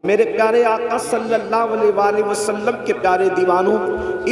میرے پیارے آقا صلی اللہ علیہ وآلہ وسلم کے پیارے دیوانوں،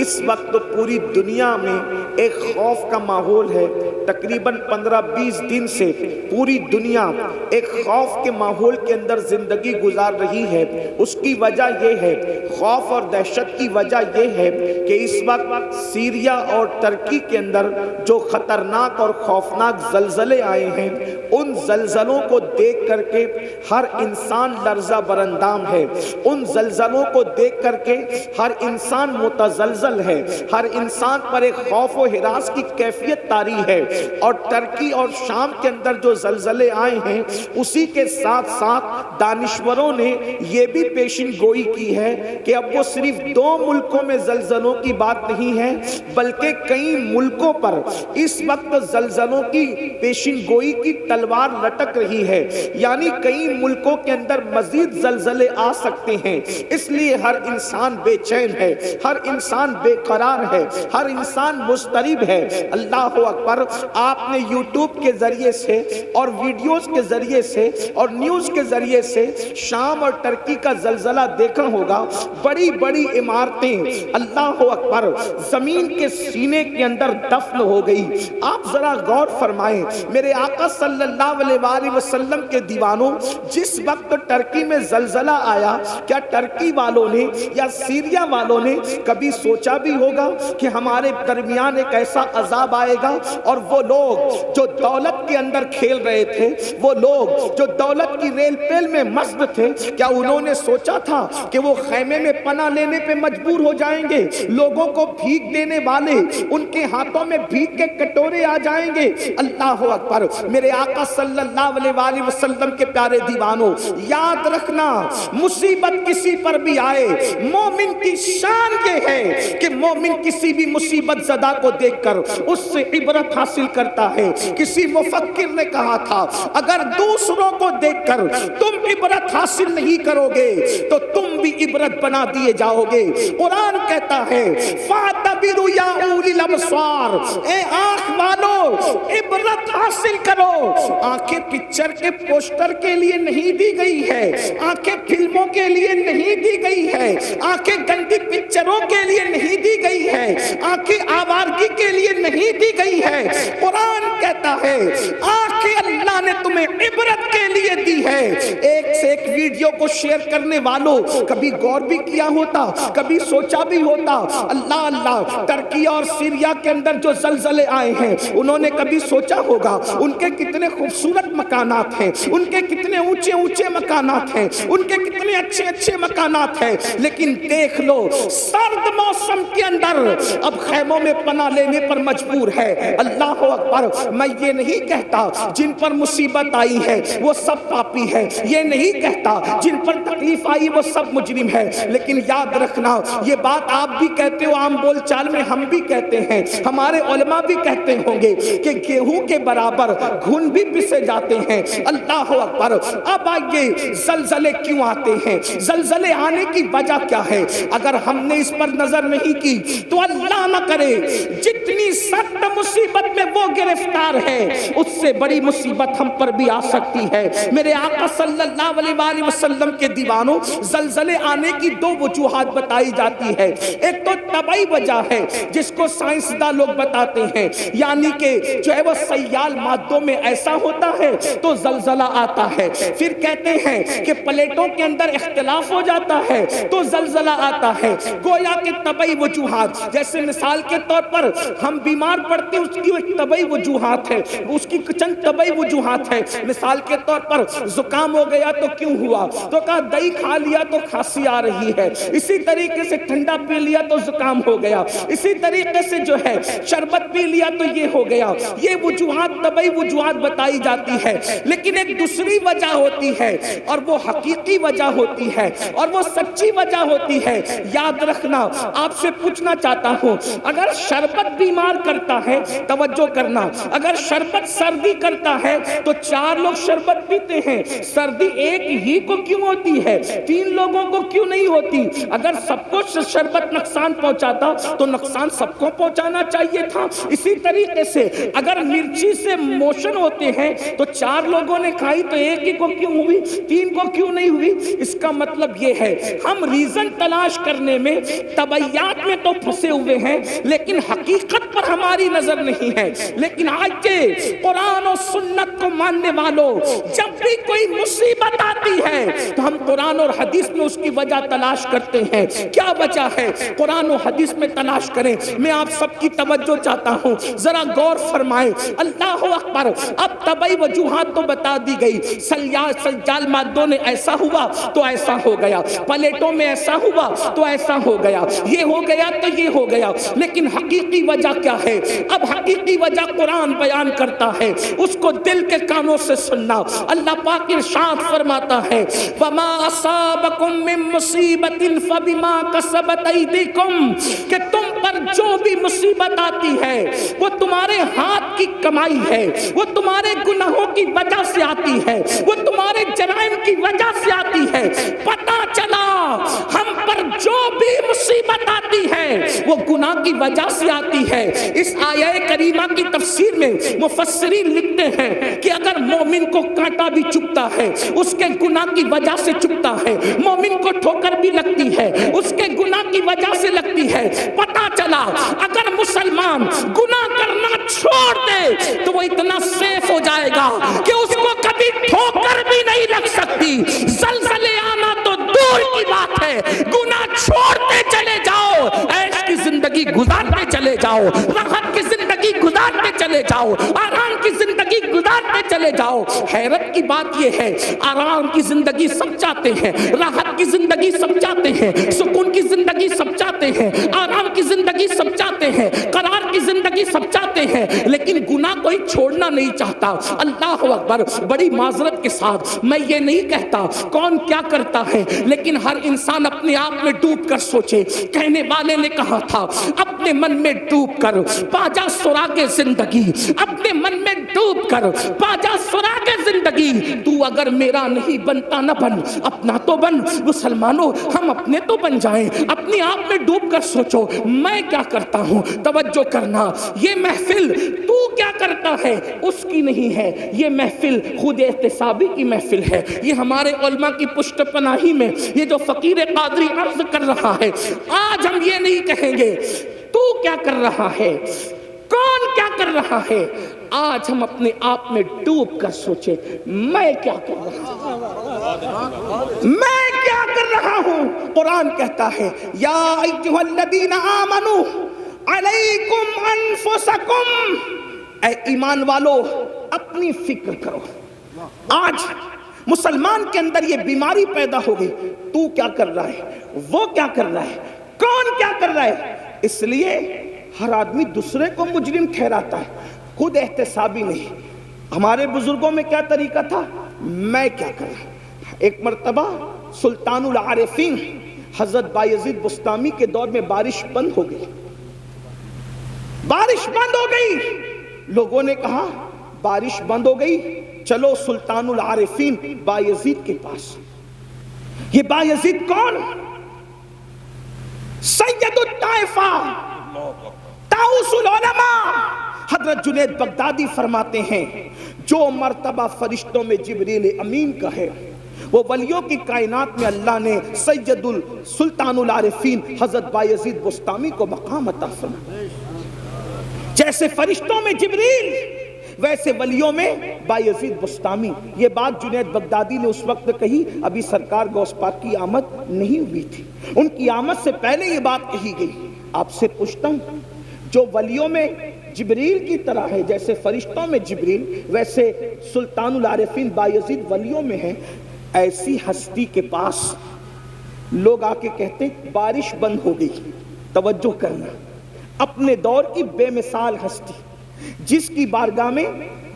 اس وقت پوری دنیا میں ایک خوف کا ماحول ہے۔ تقریباً 15-20 دن سے پوری دنیا ایک خوف کے ماحول کے اندر زندگی گزار رہی ہے۔ اس کی وجہ یہ ہے، خوف اور دہشت کی وجہ یہ ہے کہ اس وقت سیریا اور ترکی کے اندر جو خطرناک اور خوفناک زلزلے آئے ہیں، ان زلزلوں کو دیکھ کر کے ہر انسان لرزہ برندام ہے۔ ان زلزلوں کو دیکھ کر کے ہر انسان متزلزل ہے، ہر انسان پر ایک خوف و ہراس کی کیفیت طاری ہے۔ اور ترکی اور شام کے اندر جو زلزلے آئے ہیں، اسی کے ساتھ ساتھ دانشوروں نے یہ بھی پیشن گوئی کی ہے کہ اب وہ صرف 2 ملکوں میں زلزلوں کی بات نہیں ہے، بلکہ کئی ملکوں پر اس وقت زلزلوں کی پیشن گوئی کی تلوار لٹک رہی ہے، یعنی کئی ملکوں کے اندر مزید زلزلے آ سکتے ہیں۔ اس لیے ہر انسان بے چین ہے، ہر انسان بے قرار ہے، ہر انسان مضطرب ہے۔ اللہ اکبر! آپ نے یوٹیوب کے ذریعے سے اور ویڈیوز کے ذریعے سے اور نیوز کے ذریعے سے شام اور ترکی کا زلزلہ دیکھا ہوگا۔ بڑی بڑی عمارتیں، اللہ اکبر، زمین کے سینے کے اندر دفن ہو گئی۔ آپ ذرا غور فرمائیں، میرے آقا صلی اللہ علیہ وآلہ وسلم کے دیوانوں، جس وقت ترکی میں زلزلہ آیا، کیا ترکی والوں نے یا سیریا والوں نے کبھی سوچا بھی ہوگا کہ ہمارے درمیان ایک ایسا عذاب آئے گا؟ اور وہ لوگ جو دولت کے اندر کھیل رہے تھے، وہ لوگ جو دولت کی ریل پیل میں مست تھے، کیا انہوں نے سوچا تھا کہ وہ خیمے میں پناہ لینے پہ مجبور ہو جائیں گے؟ لوگوں کو بھیک دینے والے ان کے ہاتھوں میں بھیک کے کٹورے آ جائیں گے۔ اللہ اکبر! میرے آقا صلی اللہ علیہ وآلہ وسلم کے پیارے دیوانوں، یاد رکھنا، مصیبت کسی پر بھی آئے، مومن کی شان یہ ہے کہ مومن کسی بھی مصیبت زدہ کو دیکھ کر اس سے عبرت حاصل کرتا ہے۔ کسی مفکر نے کہا تھا، اگر دوسروں کو دیکھ کر تم عبرت حاصل نہیں کرو گے تو تم بھی عبرت بنا دیے جاؤ گے۔ قرآن کہتا ہے، فَاعْتَبِرُوا يَا أُولِي الْأَبْصَارِ، اے آنکھ والو عبرت حاصل کرو۔ آنکھیں پکچر کے پوسٹر کے لیے نہیں دی گئی ہے، آنکھیں فلموں کے لیے نہیں دی گئی ہے، آنکھیں گندی پکچروں کے لیے نہیں دی گئی ہے، آنکھیں آوارگی کے لیے نہیں دی گئی ہے۔ قرآن کہتا ہے، آنکھیں اللہ نے تمہیں عبرت کے لیے دی ہے۔ ایک سے ایک ویڈیو کو شیئر کرنے والوں، کبھی غور بھی کیا ہوتا، کبھی سوچا بھی ہوتا؟ اللہ اللہ! ترکی اور سیریا کے اندر جو زلزلے آئے ہیں، انہوں نے کبھی سوچا ہوگا ان کے کتنے خوبصورت مکانات ہیں، ان کے کتنے اونچے اونچے مکانات ہیں، ان کے کتنے اچھے اچھے مکانات ہیں، لیکن دیکھ لو سرد موسم کے اندر اب خیموں میں پناہ لینے پر مجبور ہے۔ اللہ اکبر! میں یہ نہیں کہتا جن پر مصیبت آئی ہے وہ سب پاپی ہے، یہ نہیں کہتا جن پر تکلیف آئی وہ سب مجرم ہے، لیکن یاد رکھنا، یہ بات آپ بھی کہتے ہو، عام بول چال میں ہم بھی کہتے ہیں، ہمارے علماء بھی کہتے ہوں گے کہ گیہوں کے برابر گھن بھی پسے جاتے ہیں۔ اللہ اکبر! اب آئیے، زلزلے کیوں آتے ہیں؟ زلزلے آنے کی وجہ کیا ہے؟ اگر ہم نے اس پر نظر نہیں کی تو اللہ نہ کرے جتنی سخت مصیبت میں وہ گرفتار ہے، اس سے بڑی مصیبت ہم پر بھی آ سکتی ہے۔ میرے آقا صلی اللہ علیہ وآلہ وسلم کے دیوانوں، زلزلے آنے کی 2 وجوہات بتائی جاتی ہے۔ ایک تو طبعی وجہ ہے جس کو سائنسداں لوگ بتاتے ہیں، یعنی کہ جو ہے وہ سیال مادوں میں ایسا ہوتا ہے تو زلزلہ آتا ہے۔ پھر کہتے ہیں کہ پلیٹوں کے اندر اختلاف ہو جاتا ہے تو زلزلہ آتا ہے۔ گویا کہ طبعی وجوہات، جیسے مثال کے طور پر ہم بیمار پڑتے اس کی ایک طبعی وجوہات ہے، اس کی چند طبعی وجوہات ہے۔ مثال کے طور پر زکام ہو گیا تو کیوں ہوا؟ تو کہا دہی کھا لیا تو کھانسی آ رہی ہے، اسی طریقے سے ٹھنڈا پی لیا تو زکام ہو گیا، اسی طریقے سے جو ہے شربت پی لیا تو یہ ہو گیا۔ یہ وجوہات طبعی وجوہات بتائی جاتی ہے، لیکن ایک دوسری وجہ ہوتی ہے اور وہ حقیقی وجہ ہوتی ہے اور وہ سچی وجہ ہوتی ہے۔ یاد رکھنا، آپ سے پوچھنا چاہتا ہوں، اگر شربت بیمار کرتا ہے، توجہ کرنا، اگر شربت سردی کرتا ہے تو 4 لوگ شربت پیتے ہیں، سردی ایک ہی کو کیوں ہوتی ہے؟ 3 لوگوں کو کیوں نہیں ہوتی؟ اگر سب کو شربت نقصان پہنچاتا تو نقصان سب کو پہنچانا چاہیے تھا۔ اسی طریقے سے اگر مرچی سے موشن ہوتے ہیں تو 4 لوگوں نے کھائی تو ایک ہی کو کیوں ہوئی، 3 کو کیوں نہیں ہوئی؟ اس کا مطلب یہ ہے ہم ریزن تلاش کرنے میں طبعیات میں تو پھنسے ہوئے ہیں لیکن حقیقت پر ہماری نظر نہیں ہے. لیکن آج کے قرآن و سنت کو ماننے والوں جب بھی کوئی مصیبت آتی ہے تو ہم قرآن اور حدیث میں اس کی وجہ تلاش کرتے ہیں. کیا وجہ ہے؟ قرآن و حدیث میں تلاش کریں. میں آپ سب کی توجہ چاہتا ہوں, ذرا غور فرمائیں. اللہ اکبر. اب طبعی وجوہات تو بتا دی گئی, سجال مادوں نے ایسا ہوا تو ایسا ہو گیا, پلیٹوں میں ایسا ہوا تو ایسا ہو گیا, یہ ہو گیا تو یہ ہو گیا. لیکن حقیقی وجہ کیا ہے؟ اب حقیقی وجہ قرآن بیان کرتا ہے, اس کو دل کے کانوں سے سننا. اللہ پاک ارشاد فرماتا ہے وَمَا أَصَابَكُم مِّن مُّصِيبَةٍ فَبِمَا كَسَبَتْ أَيْدِيكُم, کہ تم پر جو بھی مصیبت آتی ہے وہ تمہارے ہاتھ کی کمائی ہے, وہ تمہارے گناہوں کی وجہ سے آتی ہے, وہ تمہارے جرائم کی وجہ سے آتی ہے. پتہ چلا ہم پر جو بھی مصیبت آتی ہے وہ گناہ کی وجہ سے آتی ہے. اس آیہ کریمہ کی تفسیر میں مفسرین لکھتے ہیں کہ اگر مومن کو کانٹا بھی چبھتا ہے اس کے گناہ کی وجہ سے چبھتا ہے, مومن کو ٹھوکر بھی لگتی ہے اس کے گناہ کی وجہ سے لگتی ہے. پتہ چلا اگر مسلمان گناہ کرنا چھوڑ دے تو وہ اتنا سیف ہو جائے گا کہ اس کو کبھی ٹھوکر بھی نہیں لگ سکتی. زلزلے آنا تو دور کی بات ہے, گناہ چھوڑتے چلے جاؤ, عیش کی زندگی گزارتے چلے جاؤ, راحت کی زندگی گزارتے چلے جاؤ, آرام کی زندگی گزارتے چلے جاؤ. حیرت کی بات یہ ہے آرام کی زندگی سب چاہتے ہیں, راحت کی زندگی سب چاہتے ہیں, سکون کی زندگی سب چاہتے ہیں, آرام کی زندگی سب چاہتے ہیں, قرار کی زندگی سب چاہتے ہیں, لیکن گناہ کوئی چھوڑنا نہیں چاہتا. اللہ اکبر. بڑی معذرت کے ساتھ میں یہ نہیں کہتا کون کیا کرتا ہے, لیکن ہر انسان اپنے آپ میں ڈوب کر سوچے. کہنے والے نے کہا تھا اپنے من میں ڈوب کر پاجا سراغ زندگی, اپنے من میں ڈوب کر پاجا سراغ زندگی. تو اگر میرا نہیں بنتا نہ بن, اپنا تو بن. مسلمانوں ہم اپنے تو بن جائیں, اپنے آپ میں ڈوب کر سوچو میں کیا کرتا ہوں. توجہ کرنا, یہ محفل تو کیا کرتا ہے اس کی نہیں ہے, یہ محفل خود احتسابی کی محفل ہے. یہ ہمارے علماء کی پشت پناہی میں یہ جو فقیر قادری عرض کر رہا ہے, آج ہم یہ نہیں کہیں گے تو کیا کر رہا ہے, کون کیا کر رہا ہے. آج ہم اپنے آپ میں ڈوب کر سوچیں میں کیا کر رہا ہوں, میں کیا کر رہا ہوں. قرآن کہتا ہے یا ایھا الذین آمنوا علیکم انفسکم, اے ایمان والو اپنی فکر کرو. آج مسلمان کے اندر یہ بیماری پیدا ہو گئی, تو کیا کر رہا ہے, وہ کیا کر رہا ہے, کون کیا کر رہا ہے. اس لیے ہر آدمی دوسرے کو مجرم ٹھہراتا ہے, خود احتسابی نہیں. ہمارے بزرگوں میں کیا طریقہ تھا, میں کیا کر رہا. ایک مرتبہ سلطان العارفین حضرت بایزید بسطامی کے دور میں بارش بند ہو گئی, بارش بند ہو گئی. لوگوں نے کہا بارش بند ہو گئی, چلو سلطان العارفین بایزید کے پاس. یہ بایزید کون؟ سید الطائفہ, طاؤس العلماء. حضرت جنید بغدادی فرماتے ہیں جو مرتبہ فرشتوں میں جبریل امین کا ہے وہ ولیوں کی کائنات میں اللہ نے سید السلطان العارفین حضرت بایزید بسطامی کو مقام عطا فرمایا. جیسے فرشتوں میں جبریل ویسے ولیوں میں بایزید بسطامی. یہ بات جنید بغدادی نے اس وقت کہی, ابھی سرکار غوث پاک کی آمد نہیں ہوئی تھی, ان کی آمد سے پہلے یہ بات کہی گئی. آپ سے پوچھتا ہوں جو ولیوں میں جبریل کی طرح ہے, جیسے فرشتوں میں جبریل ویسے سلطان العارفین بایزید ولیوں میں ہے, ایسی ہستی کے پاس لوگ آ کے کہتے بارش بند ہو گئی. توجہ کرنا, اپنے دور کی بے مثال ہستی جس کی بارگاہ میں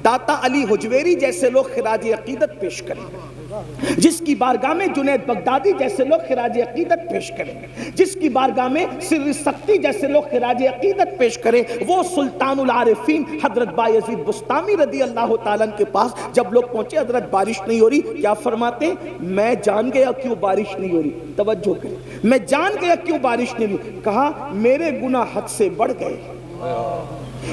داتا علی حجویری جیسے لوگ خراج عقیدت پیش کریں, جس کی بارگاہ میں جنید بغدادی جیسے لوگ خراج عقیدت پیش کریں, جس کی بارگاہ میں سر سختی جیسے لوگ خراج عقیدت پیش کریں, وہ سلطان العارفین حضرت بایزید بسطامی رضی اللہ تعالیٰ کے پاس جب لوگ پہنچے حضرت بارش نہیں ہو رہی, کیا فرماتے ہیں میں جان گیا کیوں بارش نہیں ہو رہی. توجہ کریں, میں جان گیا کیوں بارش نہیں ہوئی. کہا میرے گناہ حد سے بڑھ گئے,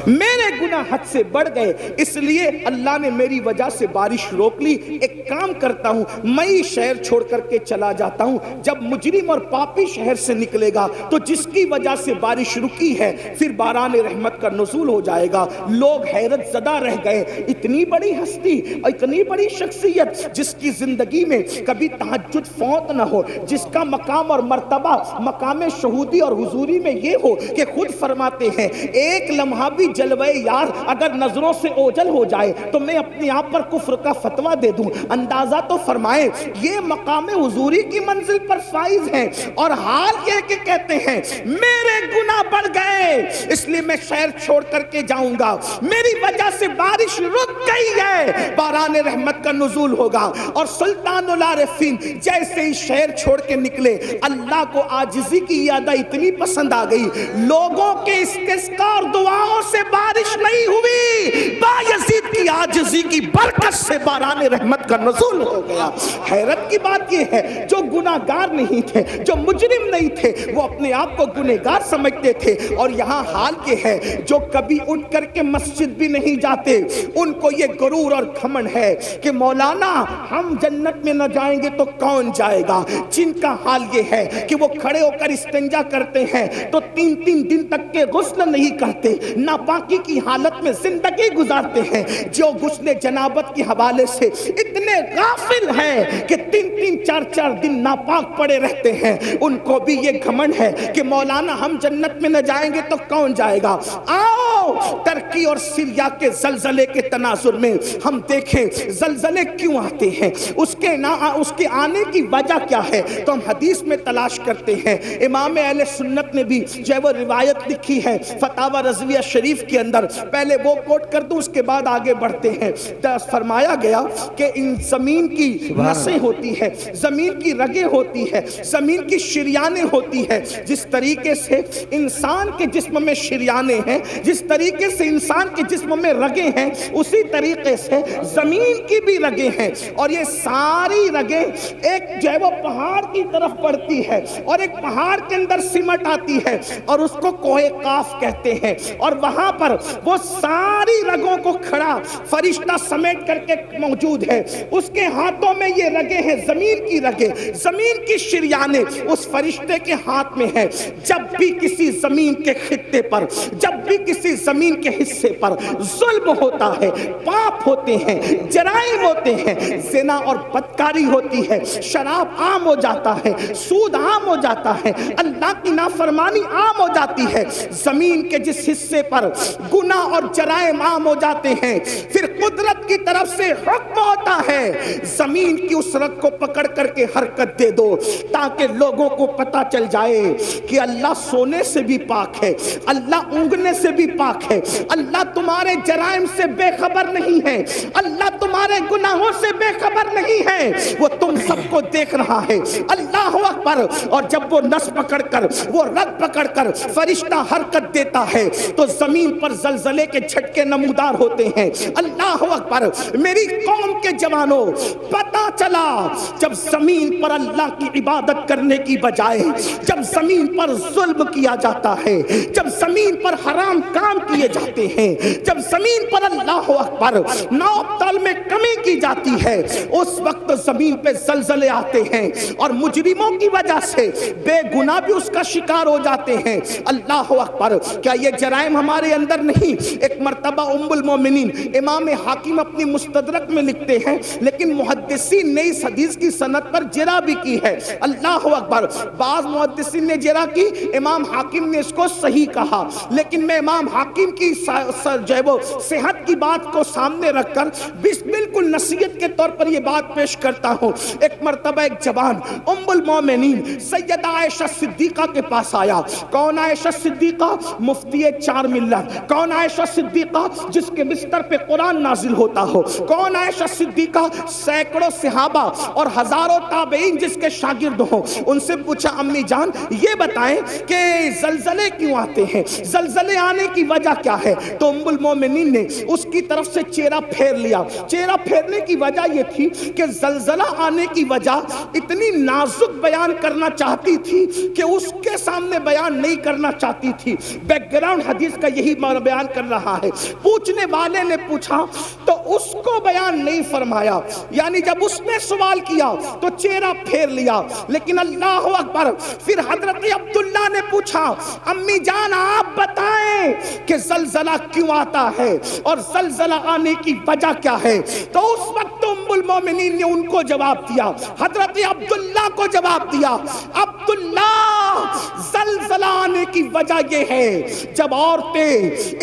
میرے گناہ حد سے بڑھ گئے، اس لیے اللہ نے میری وجہ سے بارش روک لی۔ ایک کام کرتا ہوں، میں ہی شہر چھوڑ کر کے چلا جاتا ہوں۔ جب مجرم اور پاپی شہر سے نکلے گا تو جس کی وجہ سے بارش رکی ہے پھر باران رحمت کا نزول ہو جائے گا۔ لوگ حیرت زدہ رہ گئے، اتنی بڑی ہستی، اتنی بڑی شخصیت جس کی زندگی میں کبھی تہجد فوت نہ ہو، جس کا مقام اور مرتبہ مقام شہودی اور حضوری میں یہ ہو کہ خود فرماتے ہیں ایک لمحہ بھی جلوے یار اگر نظروں سے اوجھل ہو جائے تو میں اپنے آپ پر کفر کا فتویٰ دے دوں۔ اندازہ تو فرمائیں یہ مقام حضوری کی منزل پر فائز ہیں اور حال یہ کہ کہتے ہیں میرے گناہ بڑھ گئے اس لیے میں شہر چھوڑ کر کے جاؤں گا، میری وجہ سے بارش رک گئی ہے، باران رحمت کا نزول ہوگا۔ اور سلطان العارفین جیسے ہی شہر چھوڑ کے نکلے، اللہ کو عاجزی کی یادہ اتنی پسند آ گئی، لوگوں کے استسقاء اور دعاؤں سے بارش نہیں ہوئی، بایزید کی عاجزی کی برکت سے باران رحمت کا نزول ہو گیا۔ حیرت کی بات یہ ہے جو گناہگار نہیں تھے، جو مجرم نہیں تھے، وہ اپنے آپ کو گنہگار سمجھتے تھے، اور یہاں حال یہ ہے جو کبھی اٹھ کر کے مسجد بھی نہیں جاتے ان کو یہ غرور اور گھمنڈ ہے کہ مولانا ہم جنت میں نہ جائیں گے تو کون جائے گا۔ جن کا حال یہ ہے کہ وہ کھڑے ہو کر استنجا کرتے ہیں تو 3 دن تک کے غسل نہیں کرتے، ناپاکی کی حالت میں زندگی گزارتے ہیں، جو غسل جنابت کے حوالے سے اتنے غافل ہیں کہ 3-4 دن ناپاک پڑے رہتے ہیں، ان کو بھی یہ گھمنڈ ہے کہ مولانا ہم جنت میں نہ جائیں گے تو کون جائے گا۔ آؤ ترکی اور سیریا کے زلزلے کے تناظر میں ہم دیکھیں زلزلے کیوں آتے ہیں، اس کے آنے کی وجہ کیا ہے تو ہم حدیث میں تلاش کرتے ہیں۔ امام اہل سنت نے بھی جو ہے وہ روایت لکھی ہے فتاوی رضویہ شریف کے اندر، پہلے وہ کوٹ کر دوں اس کے بعد آگے بڑھتے ہیں۔ فرمایا گیا کہ ان زمین کی نسیں ہوتی ہے، زمین کی رگیں ہوتی ہے، زمین کی شریانیں ہوتی ہے، جس طریقے سے انسان کے جسم میں شریانیں ہیں، جس طریقے سے انسان کے جسم میں رگیں ہیں، اسی طریقے سے زمین کی بھی رگیں ہیں، اور یہ ساری رگیں ایک جو ہے وہ پہاڑ کی طرف بڑھتی ہے اور ایک پہاڑ کے اندر سمٹ آتی ہے اور اس کو کوہ قاف کہتے ہیں، اور وہاں پر وہ ساری رگوں کو کھڑا فرشتہ سمیٹ کر کے موجود ہے، اس کے ہاتھوں میں یہ رگیں ہیں، زمین کی رگیں، زمین کی شریانیں اس فرشتے کے ہاتھ میں ہے۔ جب بھی کسی زمین کے خطے پر، جب بھی کسی زمین کے حصے پر ظلم ہوتا ہے، پاپ ہوتے ہیں، جرائم ہوتے ہیں، زنا اور بدکاری ہوتی ہے، شراب عام ہو جاتا ہے، سود عام ہو جاتا ہے، اللہ کی نافرمانی عام ہو جاتی ہے، زمین کے جس حصے پر گناہ اور جرائم عام ہو جاتے ہیں، پھر قدرت کی طرف سے حکم ہوتا ہے زمین کی اس رگ کو پکڑ کر کے حرکت دے دو تاکہ لوگوں کو پتہ چل جائے کہ اللہ سونے سے بھی پاک ہے، اللہ اونگنے سے بھی پاک ہے، اللہ تمہارے جرائم سے بے خبر نہیں ہے، اللہ تمہارے گناہوں سے بے خبر نہیں ہے، وہ تم سب کو دیکھ رہا ہے۔ اللہ اکبر۔ اور جب وہ نس پکڑ کر، وہ رگ پکڑ کر فرشتہ حرکت دیتا ہے تو زمین پر زلزلے کے جھٹکے نمودار ہوتے ہیں۔ اللہ اکبر۔ میری قوم کے جوانوں، پتہ چلا جب زمین پر اللہ کی عبادت کرنے کی بجائے جب زمین پر ظلم کیا جاتا ہے، جب زمین پر حرام کام کیے جاتے ہیں، جب زمین پر اللہ اکبر نوتل میں کمی کی جاتی ہے، اس وقت زمین پہ زلزلے آتے ہیں اور مجرموں کی وجہ سے بے گناہ بھی اس کا شکار ہو جاتے ہیں۔ اللہ اکبر۔ کیا یہ جرائم ہمارے اندر نہیں؟ ایک مرتبہ ام المومنین امام حاکم اپنی مستدرک میں لکھتے ہیں، لیکن محدثین نے اس حدیث کی سند پر جرح بھی کی ہے۔ اللہ اکبر۔ بعض محدثین نے جرح کی، امام حاکم نے اس کو صحیح کہا، لیکن میں امام حاکم کی جو ہے وہ صحت کی بات کو سامنے رکھ کر بالکل نصیحت کے طور پر یہ بات پیش کرتا ہوں۔ ایک مرتبہ ایک جوان ام المومنین سیدہ عائشہ صدیقہ کے پاس آیا۔ کون عائشہ صدیقہ؟ مفتی 4 ملت۔ کون عائشہ صدیقہ؟ جس کے بستر پہ قرآن نازل ہوتا ہو۔ کون عائشہ صدیقہ؟ سینکڑوں صحابہ اور ہزاروں تابعین جس کے شاگرد ہوں۔ ان سے پوچھا امی جان یہ بتائیں کہ زلزلے کیوں آتے ہیں؟ زلزلے آنے کی وجہ کیا ہے؟ تو ام المومنین نے اس کی طرف سے چہرہ پھیر لیا. چہرہ پھیرنے کی وجہ یہ تھی کہ زلزلہ آنے کی وجہ اتنی نازک بیان کرنا چاہتی تھی کہ اس کے سامنے بیان نہیں کرنا چاہتی تھی. بیک گراؤنڈ حدیث کا یہی بیان کر رہا ہے. پوچھنے والے نے پوچھا تو اس کو بیان نہیں فرمایا، یعنی جب اس نے سوال کیا تو چہرہ پھیر لیا. لیکن اللہ اکبر، پھر حضرت عبداللہ نے پوچھا امی جان آپ بتائیں کہ زلزلہ کیوں آتا ہے اور زلزلہ آنے کی وجہ کیا ہے؟ تو اس وقت ام المومنین نے ان کو جواب دیا، حضرت عبداللہ کو جواب دیا، عبداللہ زلزلہ آنے کی وجہ یہ ہے جب عورتیں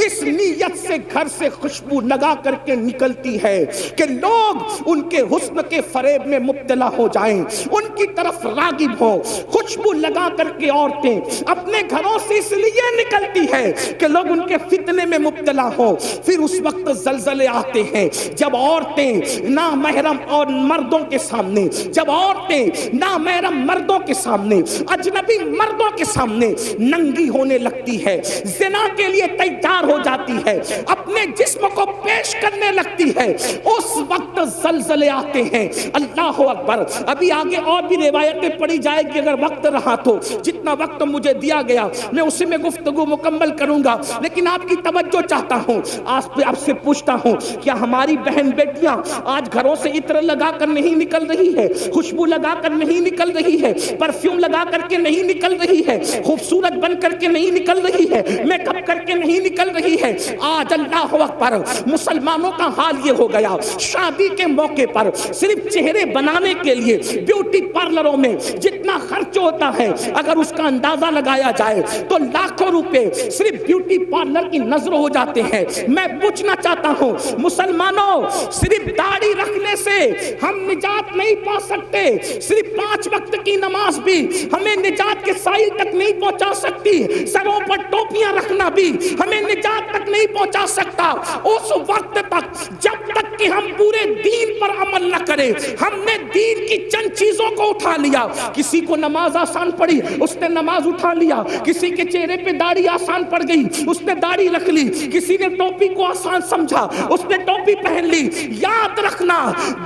اس نیت سے گھر سے خوشبو لگا کر کے نکلتی ہے کہ لوگ ان کے حسن کے فریب میں مبتلا ہو جائیں، ان کی طرف راغب ہو. خوشبو لگا کر کے عورتیں اپنے گھروں سے اس لیے نکلتی ہے کہ لوگ ان کے فتنے میں مبتلا ہو. پھر اس وقت زلزلے آتے ہیں جب عورتیں نامحرم اور مردوں کے سامنے، جب عورتیں نامحرم مردوں کے سامنے، اجنبی مردوں کے سامنے ننگی ہونے لگتی ہے، زنا کے لیے تیار ہو جاتی ہے، اپنے جسم کو پیش کرنے لگتی ہے، اس وقت زلزلے آتے ہیں. اللہ اکبر. ابھی آگے اور بھی روایتیں پڑھی جائے گی، اگر وقت رہا تو جتنا وقت مجھے دیا گیا میں اسی میں گفتگو مکمل کروں گا. لیکن آپ کی توجہ چاہتا ہوں، آپ سے پوچھتا ہوں، کیا ہماری بہن بیٹیاں آج گھروں سے عطر لگا کر نہیں نکل رہی ہے، خوشبو لگا کر نہیں نکل رہی ہے، پرفیوم لگا کر کے نہیں نکل رہی ہے، خوبصورت بن کر کے نہیں نکل رہی ہے، میک اپ کر کے نہیں نکل رہی ہے؟ آج اللہ اکبر مسلمانوں کا حال یہ ہو گیا، شادی کے موقع پر صرف چہرے بنانے کے لیے بیوٹی پارلروں میں جتنا خرچ ہوتا ہے اگر اس کا اندازہ لگایا جائے تو لاکھوں روپے صرف بیوٹی پارلر کی نظر ہو جاتے ہیں. میں پوچھنا چاہتا ہوں مسلمانوں، صرف داڑھی رکھنے سے ہم نجات نہیں پا سکتے، صرف 5 وقت کی نماز بھی ہمیں نجات کے سائل تک نہیں پہنچا سکتی، سروں پر ٹوپیاں رکھنا بھی ہمیں نجات تک نہیں پہنچا سکتا. اس وقت تک جب تک کہ ہم پورے دین پر عمل نہ کریں. ہم نے دین کی چند چیزوں کو اٹھا لیا، کسی کو نماز آسان پڑی اس نے نماز اٹھا لیا، کسی کے چہرے پہ داڑھی آسان پڑ گئی اس نے داڑھی رکھ لی، کسی نے ٹوپی کو آسان سمجھا اس نے ٹوپی پہن لی. یاد رکھنا،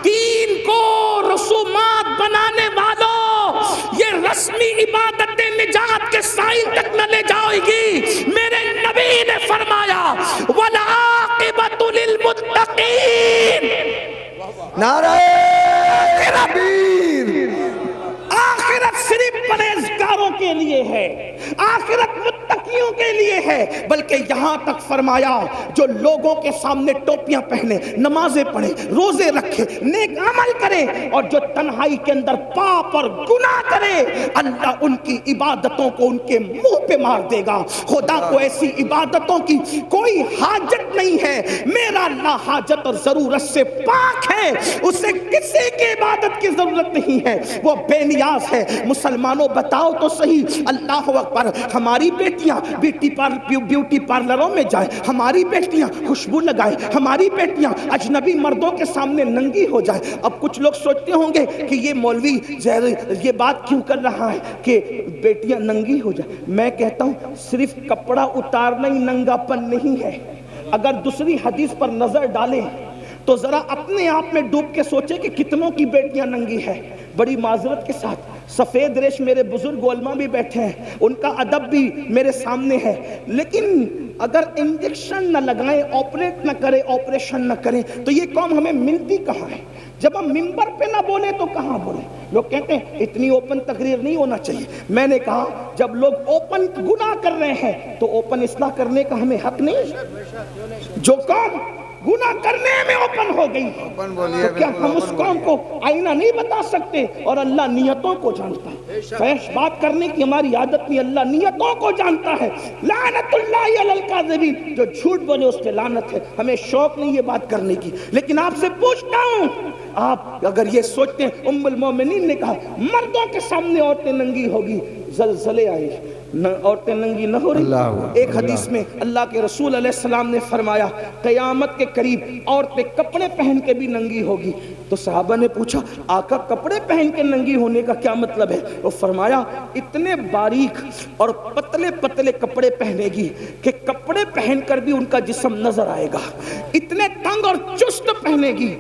دین کو رسومات بنانے والوں، یہ رسمی عبادتیں نجات کے سائل تک نہ لے جائے گی. میرے نبی نے فرمایا وَالْعَاقِبَةُ لِلْمُتَّقِينَ. نعرہ تکبیر. آخرت صرف پرہیزگاروں کے لیے ہے، آخرت متقیوں کے لیے ہے. بلکہ یہاں تک فرمایا جو لوگوں کے سامنے ٹوپیاں پہنے، نمازیں پڑھے، روزے رکھے، نیک عمل کرے، اور جو تنہائی کے اندر پاپ اور گناہ کرے، اللہ ان کی عبادتوں کو ان کے منہ پہ مار دے گا. خدا کو ایسی عبادتوں کی کوئی حاجت نہیں ہے. میرا اللہ حاجت اور ضرورت سے پاک ہے، اسے کسی کی عبادت کی ضرورت نہیں ہے، وہ بے نیاز ہے. مسلمانوں بتاؤ تو صحیح، اللہ اکبر، ہماری بیٹیاں بیوٹی پارلروں میں جائیں، ہماری بیٹیاں خوشبو لگائیں، ہماری بیٹیاں اجنبی مردوں کے سامنے ننگی ہو جائیں. اب کچھ لوگ سوچتے ہوں گے کہ یہ مولوی یہ بات کیوں کر رہا ہے کہ بیٹیاں ننگی ہو جائیں. میں کہتا ہوں صرف کپڑا اتارنا ہی ننگا پن نہیں ہے. اگر دوسری حدیث پر نظر ڈالیں تو ذرا اپنے آپ میں ڈوب کے سوچیں کہ کتنوں کی بیٹیاں ننگی ہے. بڑی معذرت کے ساتھ سفید ریش میرے بزرگ علماء بھی بیٹھے ہیں، ان کا ادب بھی میرے سامنے ہے، لیکن اگر انجیکشن نہ لگائیں، آپریٹ نہ کریں، آپریشن نہ کریں تو یہ قوم ہمیں ملتی کہاں ہے؟ جب ہم ممبر پہ نہ بولیں تو کہاں بولیں؟ لوگ کہتے ہیں اتنی اوپن تقریر نہیں ہونا چاہیے. میں نے کہا جب لوگ اوپن گناہ کر رہے ہیں تو اوپن اصلاح کرنے کا ہمیں حق نہیں؟ جو قوم گناہ کرنے میں اوپن ہو گئی تو کیا ہم اس قوم کو آئینہ نہیں بتا سکتے؟ اور اللہ نیتوں کو جانتا ہے. فحش بات کرنے کی ہماری عادت نہیں، اللہ نیتوں کو جانتا ہے. لعنت اللہ علی الکاذبین، جو جھوٹ بولے اس پہ لعنت ہے. ہمیں شوق نہیں یہ بات کرنے کی. لیکن آپ سے پوچھتا ہوں، آپ اگر یہ سوچتے ہیں ام المومنین نے کہا مردوں کے سامنے عورتیں ننگی ہوگی، زلزلے آئے، عورتیں ننگی نہ ہو رہی. ایک حدیث میں اللہ کے رسول علیہ السلام نے فرمایا قیامت کے قریب عورتیں کپڑے پہن کے بھی ننگی ہوگی. تو صحابہ نے پوچھا آقا کپڑے پہن کے ننگی ہونے کا کیا مطلب ہے؟ وہ فرمایا اتنے باریک اور پتلے پتلے کپڑے پہنے گی کہ کپڑے پہن کر بھی ان کا جسم نظر آئے گا. اتنے تنگ اور چست پہنے گی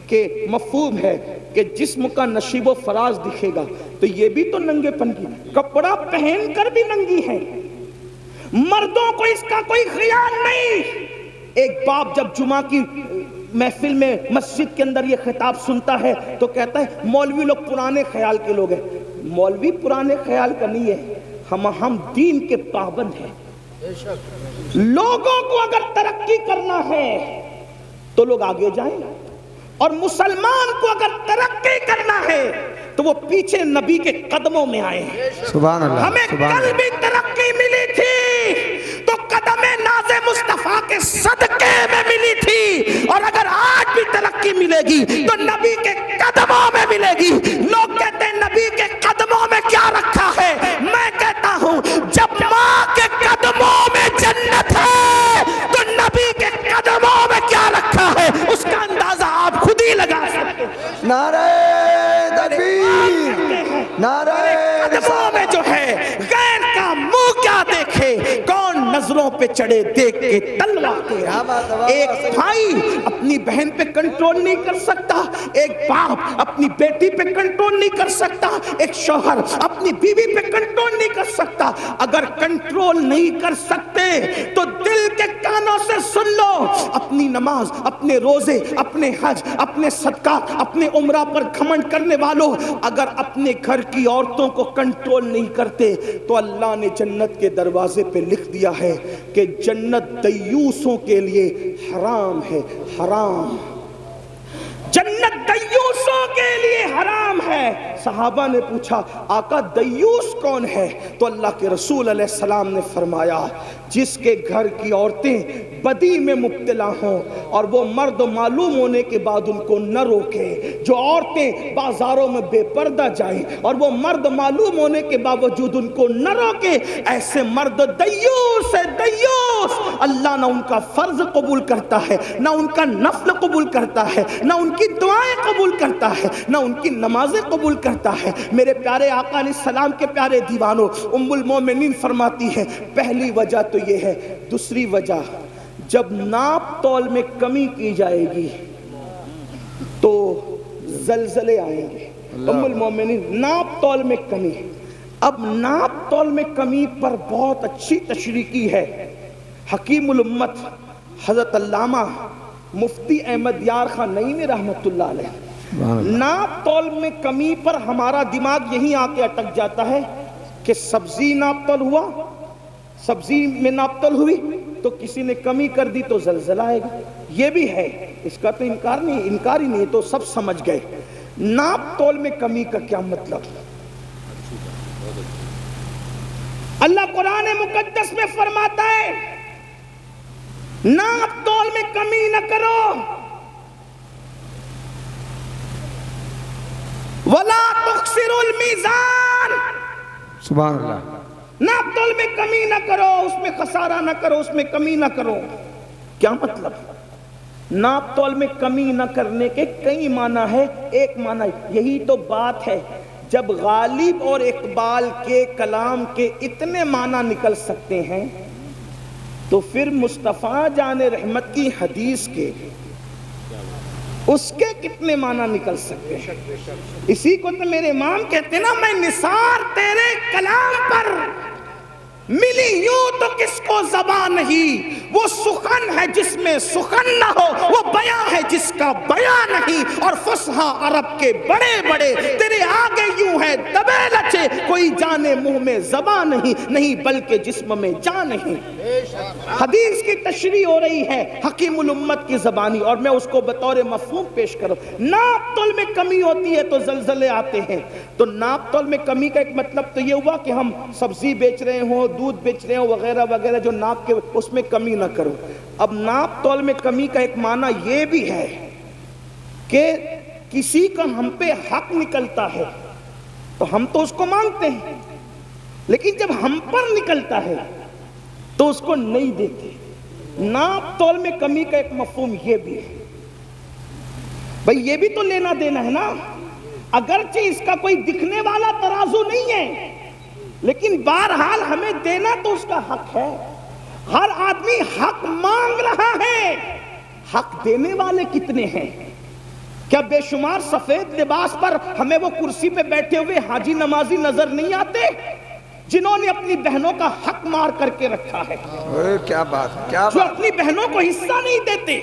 کہ مفہوم ہے کہ جسم کا نشیب و فراز دکھے گا. تو یہ بھی تو ننگے پن کی کپڑا پہن کر بھی ننگی ہے. مردوں کو اس کا کوئی خیال نہیں. ایک باپ جب جمعہ کی محفل میں مسجد کے اندر یہ خطاب سنتا ہے تو کہتا ہے مولوی لوگ پرانے خیال کے لوگ ہیں. مولوی پرانے خیال کا نہیں ہے, ہم دین کے پابند ہیں. لوگوں کو اگر ترقی کرنا ہے تو لوگ آگے جائیں, اور مسلمان کو اگر ترقی کرنا ہے تو وہ پیچھے نبی کے قدموں میں آئے. سبحان اللہ. ہمیں کل بھی ترقی ملی تھی تو قدم ناز مصطفیٰ کے صدقے میں ملی تھی, اور اگر آج بھی ترقی ملے گی تو نبی کے قدموں میں ملے گی. لوگ کہتے ہیں نبی کے قدموں میں کیا رکھا ہے, میں کہتا ہوں جب ماں کے قدموں میں جنت ہے تو نبی کے قدموں میں کیا رکھا ہے اس کا اندازہ آپ خود ہی لگا سکتے. نعرہ تکبیر, نعرہ قدموں میں جو ہے غیر کا منہ کیا دیکھے, کون نظروں پہ چڑھے دیکھ کے تلوا کے. ایک بھائی اپنی بہن پہ کنٹرول نہیں کر سکتا, ایک باپ اپنی بیٹی پہ کنٹرول نہیں کر سکتا, ایک شوہر اپنی بیوی پہ کنٹرول نہیں کر سکتا. اگر کنٹرول نہیں کر سکتے تو دل کے کانوں سے سن لو, اپنی نماز, اپنے روزے, اپنے حج, اپنے صدقات, اپنے عمرہ پر گھمنڈ کرنے والوں, اگر اپنے گھر کی عورتوں کو کنٹرول نہیں کرتے تو اللہ نے جنت کے دروازے پہ لکھ دیا ہے کہ جنت دیوسوں کے لیے حرام ہے. حرام, جنت دیوسوں کے لیے حرام ہے. صحابہ نے پوچھا آقا دیوس کون ہے؟ تو اللہ کے رسول علیہ السلام نے فرمایا جس کے گھر کی عورتیں بدی میں مبتلا ہوں اور وہ مرد معلوم ہونے کے بعد ان کو نہ روکے, جو عورتیں بازاروں میں بے پردہ جائیں اور وہ مرد معلوم ہونے کے باوجود ان کو نہ روکے, ایسے مرد دیوس ہے. دیوس اللہ نہ ان کا فرض قبول کرتا ہے, نہ ان کا نفل قبول کرتا ہے, نہ ان کی دعائیں قبول کرتا ہے, نہ ان کی نمازیں قبول کرتا ہے. میرے پیارے آقا علیہ السلام کے پیارے دیوانوں, ام المومنین فرماتی ہیں پہلی وجہ تو یہ ہے. دوسری وجہ, جب ناپ تول میں کمی کی جائے گی تو زلزلے آئیں گے. ام المومنین ناپ تول میں کمی. اب ناپ تول میں کمی پر بہت اچھی تشریح کی ہے حکیم الامت حضرت علامہ مفتی احمد یار خان نعیمی رحمت اللہ علیہ. ناپ تول میں کمی پر ہمارا دماغ یہیں آ کے اٹک جاتا ہے کہ سبزی ناپ تول ہوا, سبزی میں ناپ تول ہوئی تو کسی نے کمی کر دی تو زلزلہ آئے گا. یہ بھی ہے, اس کا تو انکار ہی نہیں, تو سب سمجھ گئے. ناپ تول میں کمی کا کیا مطلب؟ اللہ قرآن مقدس میں فرماتا ہے ناپ تول میں کمی نہ کرو, وَلَا تُخْسِرُوا الْمِيزَانَ. سبحان اللہ. ناپ تول میں کمی نہ کرو, اس میں خسارہ نہ کرو, اس میں کمی نہ کرو. کیا مطلب؟ ناپ تول میں کمی نہ کرنے کے کئی معنی ہے. ایک معنی یہی تو بات ہے, جب غالب اور اقبال کے کلام کے اتنے معنی نکل سکتے ہیں تو پھر مصطفیٰ جان رحمت کی حدیث کے اس کے کتنے معنی نکل سکتے ہیں. اسی کو تو میرے امام کہتے ہیں نا, میں نثار تیرے کلام پر ملی یوں تو کس کو زبان نہیں, وہ سخن ہے جس میں سخن نہ ہو, وہ بیان ہے جس کا بیان نہیں, اور فصحا عرب کے بڑے بڑے تیرے آگے یوں ہے دبے لچے, کوئی جانے منہ میں زبان نہیں بلکہ جسم میں جان نہیں. حدیث کی تشریح ہو رہی ہے حکیم الامت کی زبانی, اور میں اس کو بطور مفہوم پیش کروں. ناپ تول میں کمی ہوتی ہے تو زلزلے آتے ہیں. تو ناپ تول میں کمی کا ایک مطلب تو یہ ہوا کہ ہم سبزی بیچ رہے ہوں, دودھ بیچ رہے ہوں وغیرہ وغیرہ, جو ناپ کے اس میں کمی نہ کرو. اب ناپ تول میں کمی کا ایک معنی یہ بھی ہے کہ کسی کا ہم پہ حق نکلتا ہے تو ہم تو اس کو مانگتے ہیں, لیکن جب ہم پر نکلتا ہے تو اس کو نہیں دیتے. ناپ تول میں کمی کا ایک مفہوم یہ بھی ہے. بھئی یہ بھی تو لینا دینا ہے نا. اگرچہ اس کا کوئی دکھنے والا ترازو نہیں ہے, لیکن بہرحال ہمیں دینا تو اس کا حق ہے. ہر آدمی حق مانگ رہا ہے. حق دینے والے کتنے ہیں؟ کیا بے شمار سفید لباس پر ہمیں وہ کرسی پہ بیٹھے ہوئے حاجی نمازی نظر نہیں آتے جنہوں نے اپنی بہنوں کا حق مار کر کے رکھا ہے؟ کیا بات ہے, کیا جو بات. اپنی بہنوں کو حصہ نہیں دیتے.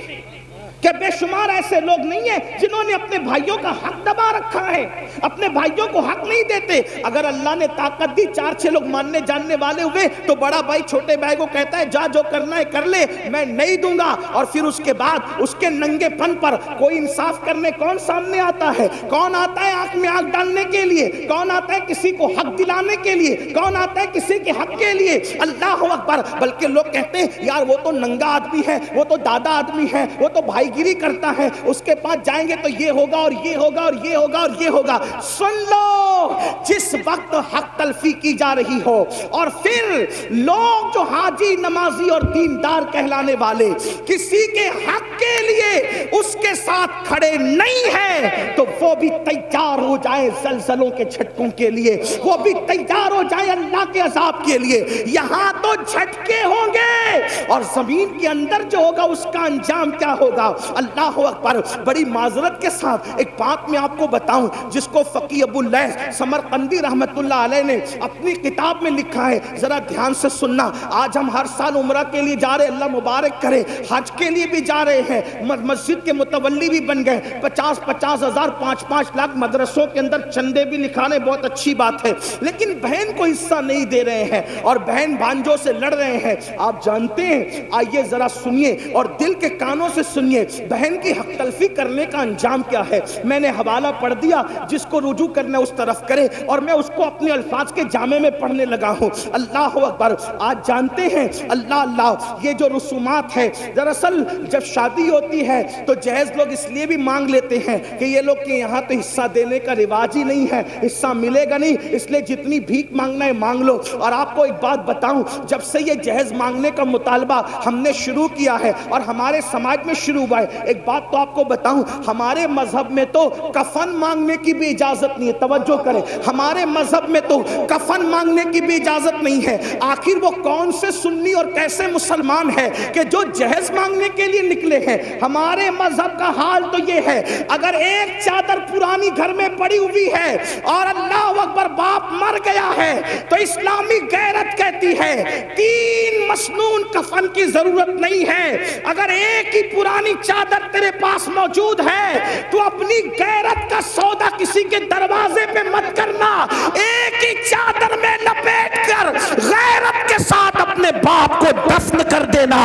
کہ بے شمار ایسے لوگ نہیں ہیں جنہوں نے اپنے بھائیوں کا حق دبا رکھا ہے, اپنے بھائیوں کو حق نہیں دیتے. اگر اللہ نے طاقت دی, 4-6 لوگ ماننے جاننے والے ہوئے تو بڑا بھائی چھوٹے بھائی کو کہتا ہے جا جو کرنا ہے کر لے, میں نہیں دوں گا. اور پھر اس کے بعد اس کے ننگے پن پر کوئی انصاف کرنے کون سامنے آتا ہے؟ کون آتا ہے آنکھ میں آنکھ ڈالنے کے لیے؟ کون آتا ہے کسی کو حق دلانے کے لیے؟ کون آتا ہے کسی کے حق کے لیے؟ اللہ اکبر. بلکہ لوگ کہتے ہیں یار وہ تو ننگا آدمی ہے, وہ تو دادا آدمی ہے, وہ تو بھائی گیری کرتا ہے, اس کے پاس جائیں گے تو یہ ہوگا اور یہ ہوگا اور یہ ہوگا اور یہ ہوگا. سن لو, جس وقت حق تلفی کی جا رہی ہو اور پھر لوگ جو حاجی نمازی اور دیندار کہلانے والے کسی کے حق کے لیے اس کے ساتھ کھڑے نہیں ہیں تو وہ بھی تیار ہو جائیں زلزلوں کے جھٹکوں کے لیے, وہ بھی تیار ہو جائیں اللہ کے عذاب کے لیے. یہاں تو جھٹکے ہوں گے اور زمین کے اندر جو ہوگا اس کا انجام کیا ہوگا؟ اللہ اکبر. بڑی معذرت کے ساتھ ایک بات میں آپ کو بتاؤں جس کو فقی ابو اللیث سمرقندی رحمت اللہ علیہ نے اپنی کتاب میں لکھا ہے, ذرا دھیان سے سننا. آج ہم ہر سال عمرہ کے لیے جا رہے, اللہ مبارک کرے, حج کے لیے بھی جا رہے ہیں, مسجد کے متولی بھی بن گئے, 50-50 ہزار 5-5 لاکھ مدرسوں کے اندر چندے بھی نکالے, بہت اچھی بات ہے. لیکن بہن کو حصہ نہیں دے رہے ہیں اور بہن بھانجوں سے لڑ رہے ہیں. آپ جانتے ہیں, آئیے ذرا سنیے اور دل کے کانوں سے سنیے, بہن کی حق تلفی کرنے کا انجام کیا ہے. میں نے حوالہ پڑھ دیا, جس کو رجوع کرنا اس طرف کرے, اور میں اس کو اپنے الفاظ کے جامع میں پڑھنے لگا ہوں. اللہ اکبر. آج جانتے ہیں اللہ اللہ یہ جو رسومات ہے, دراصل جب شادی ہوتی ہے تو جہیز لوگ اس لیے بھی مانگ لیتے ہیں کہ یہ لوگ کے یہاں تو حصہ دینے کا رواج ہی نہیں ہے, حصہ ملے گا نہیں, اس لیے جتنی بھیک مانگنا ہے مانگ لو. اور آپ کو ایک بات بتاؤں, جب سے یہ جہیز مانگنے کا مطالبہ ہم نے شروع کیا ہے اور ہمارے سماج میں شروع ہوا ہے, ایک بات تو آپ کو بتاؤں, ہمارے مذہب میں تو کفن مانگنے کی بھی اجازت نہیں ہے. توجہ کریں, ہمارے مذہب میں تو کفن مانگنے کی بھی اجازت نہیں ہے. آخر وہ کون سے سنی اور کیسے مسلمان ہے کہ جو جہیز مانگنے کے لیے نکلے ہیں؟ ہمارے مذہب کا حال تو یہ ہے, اگر ایک چادر پرانی گھر میں پڑی ہوئی ہے اور اللہ اکبر باپ مر گیا ہے تو اسلامی غیرت کہتی ہے 3 مسنون کفن کی ضرورت نہیں ہے. اگر ایک ہی پرانی چادر تیرے پاس موجود ہے تو اپنی غیرت کا سودا کسی کے دروازے پہ مت کرنا, ایک ہی چادر میں لپیٹ کر غیرت کے ساتھ اپنے باپ کو دفن کر دینا.